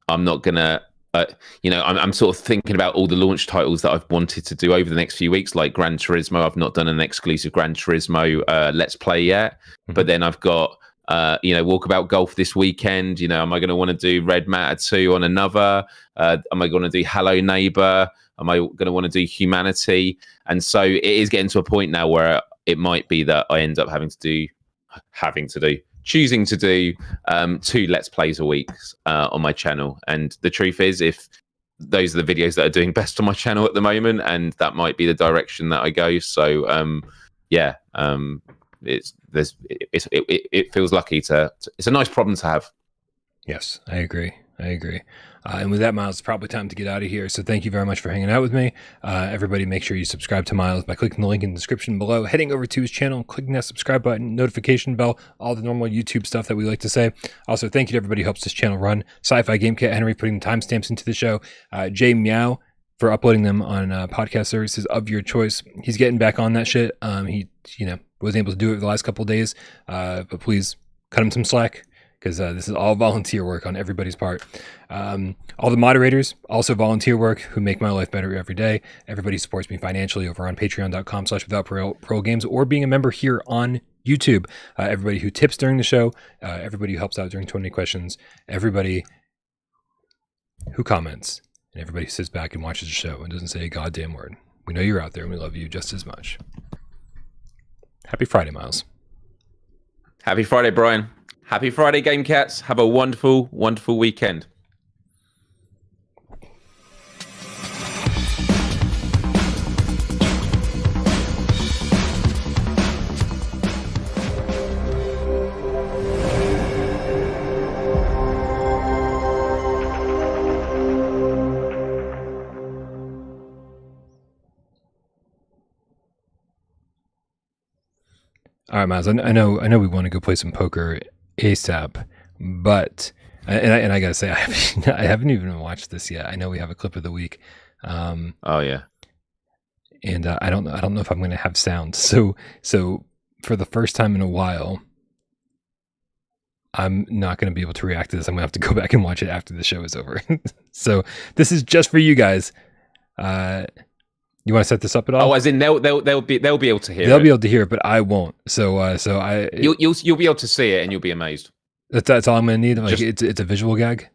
I'm not gonna, I'm sort of thinking about all the launch titles that I've wanted to do over the next few weeks, like Gran Turismo. I've not done an exclusive Gran Turismo Let's Play yet, but then I've got Walkabout Golf this weekend. Am I going to want to do Red Matter 2 on another? Am I going to do Hello Neighbor? Am I going to want to do Humanity? And so it is getting to a point now where it might be that I end up choosing to do 2 Let's Plays a week on my channel. And the truth is, if those are the videos that are doing best on my channel at the moment, and that might be the direction that I go. So it feels lucky it's a nice problem to have. Yes, I agree. And with that, Myles, it's probably time to get out of here. So thank you very much for hanging out with me. Everybody, make sure you subscribe to Myles by clicking the link in the description below, heading over to his channel, clicking that subscribe button, notification bell, all the normal YouTube stuff that we like to say. Also, thank you to everybody who helps this channel run. Sci-Fi GameCat Henry putting the timestamps into the show. Jay Meow for uploading them on podcast services of your choice. He's getting back on that shit. He wasn't able to do it the last couple of days, but please cut him some slack, because this is all volunteer work on everybody's part. All the moderators, also volunteer work, who make my life better every day. Everybody supports me financially over on patreon.com/Without Parole Games, or being a member here on YouTube. Everybody who tips during the show, everybody who helps out during 20 questions, everybody who comments, and everybody who sits back and watches the show and doesn't say a goddamn word. We know you're out there, and we love you just as much. Happy Friday, Myles. Happy Friday, Brian. Happy Friday, Game Cats. Have a wonderful, wonderful weekend. All right, Myles. I know we want to go play some poker ASAP, but I gotta say, I haven't even watched this yet. I know we have a clip of the week. Oh yeah, and I don't know if I'm going to have sound. So for the first time in a while, I'm not going to be able to react to this. I'm going to have to go back and watch it after the show is over. So this is just for you guys. You want to set this up at all? Oh, as in they'll be able to hear. They'll be able to hear it, but I won't. So you'll be able to see it, and you'll be amazed. That's all I'm going to need. Like, it's a visual gag.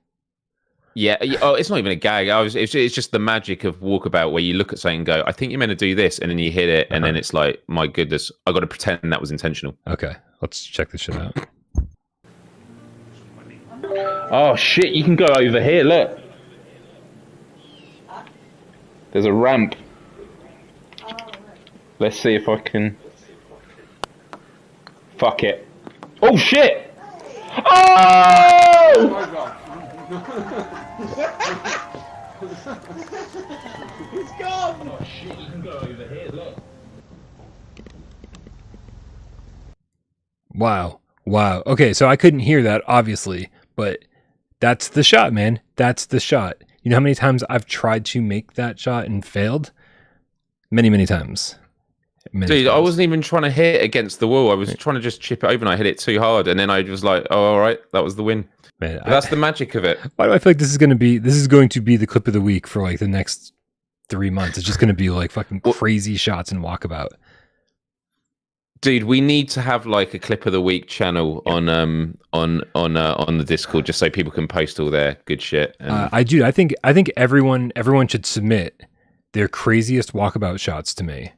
Yeah. Oh, it's not even a gag. It's just the magic of Walkabout, where you look at something and go, I think you're meant to do this, and then you hit it, and then it's like, my goodness, I got to pretend that was intentional. Okay, let's check this shit out. Oh shit! You can go over here. Look, there's a ramp. Let's see if I can. Fuck it. Oh shit! Oh! He's gone! Oh shit, you can go over here, look. Wow. Okay, so I couldn't hear that, obviously, but that's the shot, man. That's the shot. You know how many times I've tried to make that shot and failed? Many, many times. Dude, I wasn't even trying to hit against the wall. I was trying to just chip it over, and I hit it too hard, and then I was like, "Oh, all right, that was the win." Man, that's the magic of it. Why do I feel like this is going to be the clip of the week for like the next 3 months. It's just going to be like fucking crazy shots and Walkabout. Dude, we need to have like a clip of the week channel on the Discord, just so people can post all their good shit. And... I think everyone should submit their craziest Walkabout shots to me,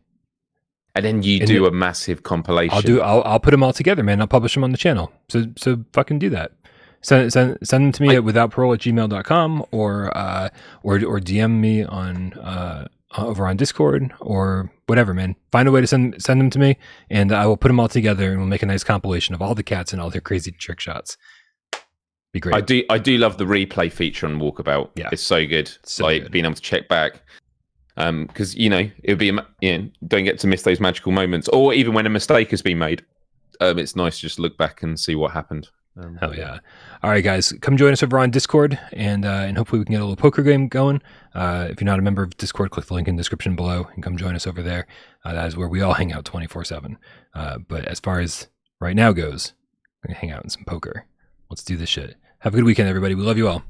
and then you do a massive compilation. I'll put them all together, man. I'll publish them on the channel. So fucking do that. Send them to me at withoutparole@gmail.com or DM me on over on Discord or whatever, man. Find a way to send them to me, and I will put them all together, and we'll make a nice compilation of all the cats and all their crazy trick shots. Be great. I do love the replay feature on Walkabout. Yeah, it's so good. Good. Being able to check back, because it would be don't get to miss those magical moments, or even when a mistake has been made. It's nice to just look back and see what happened. Hell yeah. All right, guys, come join us over on Discord, and hopefully we can get a little poker game going. If you're not a member of Discord, click the link in the description below and come join us over there. That is where we all hang out 24/7. But as far as right now goes, we're going to hang out in some poker. Let's do this shit. Have a good weekend, everybody. We love you all.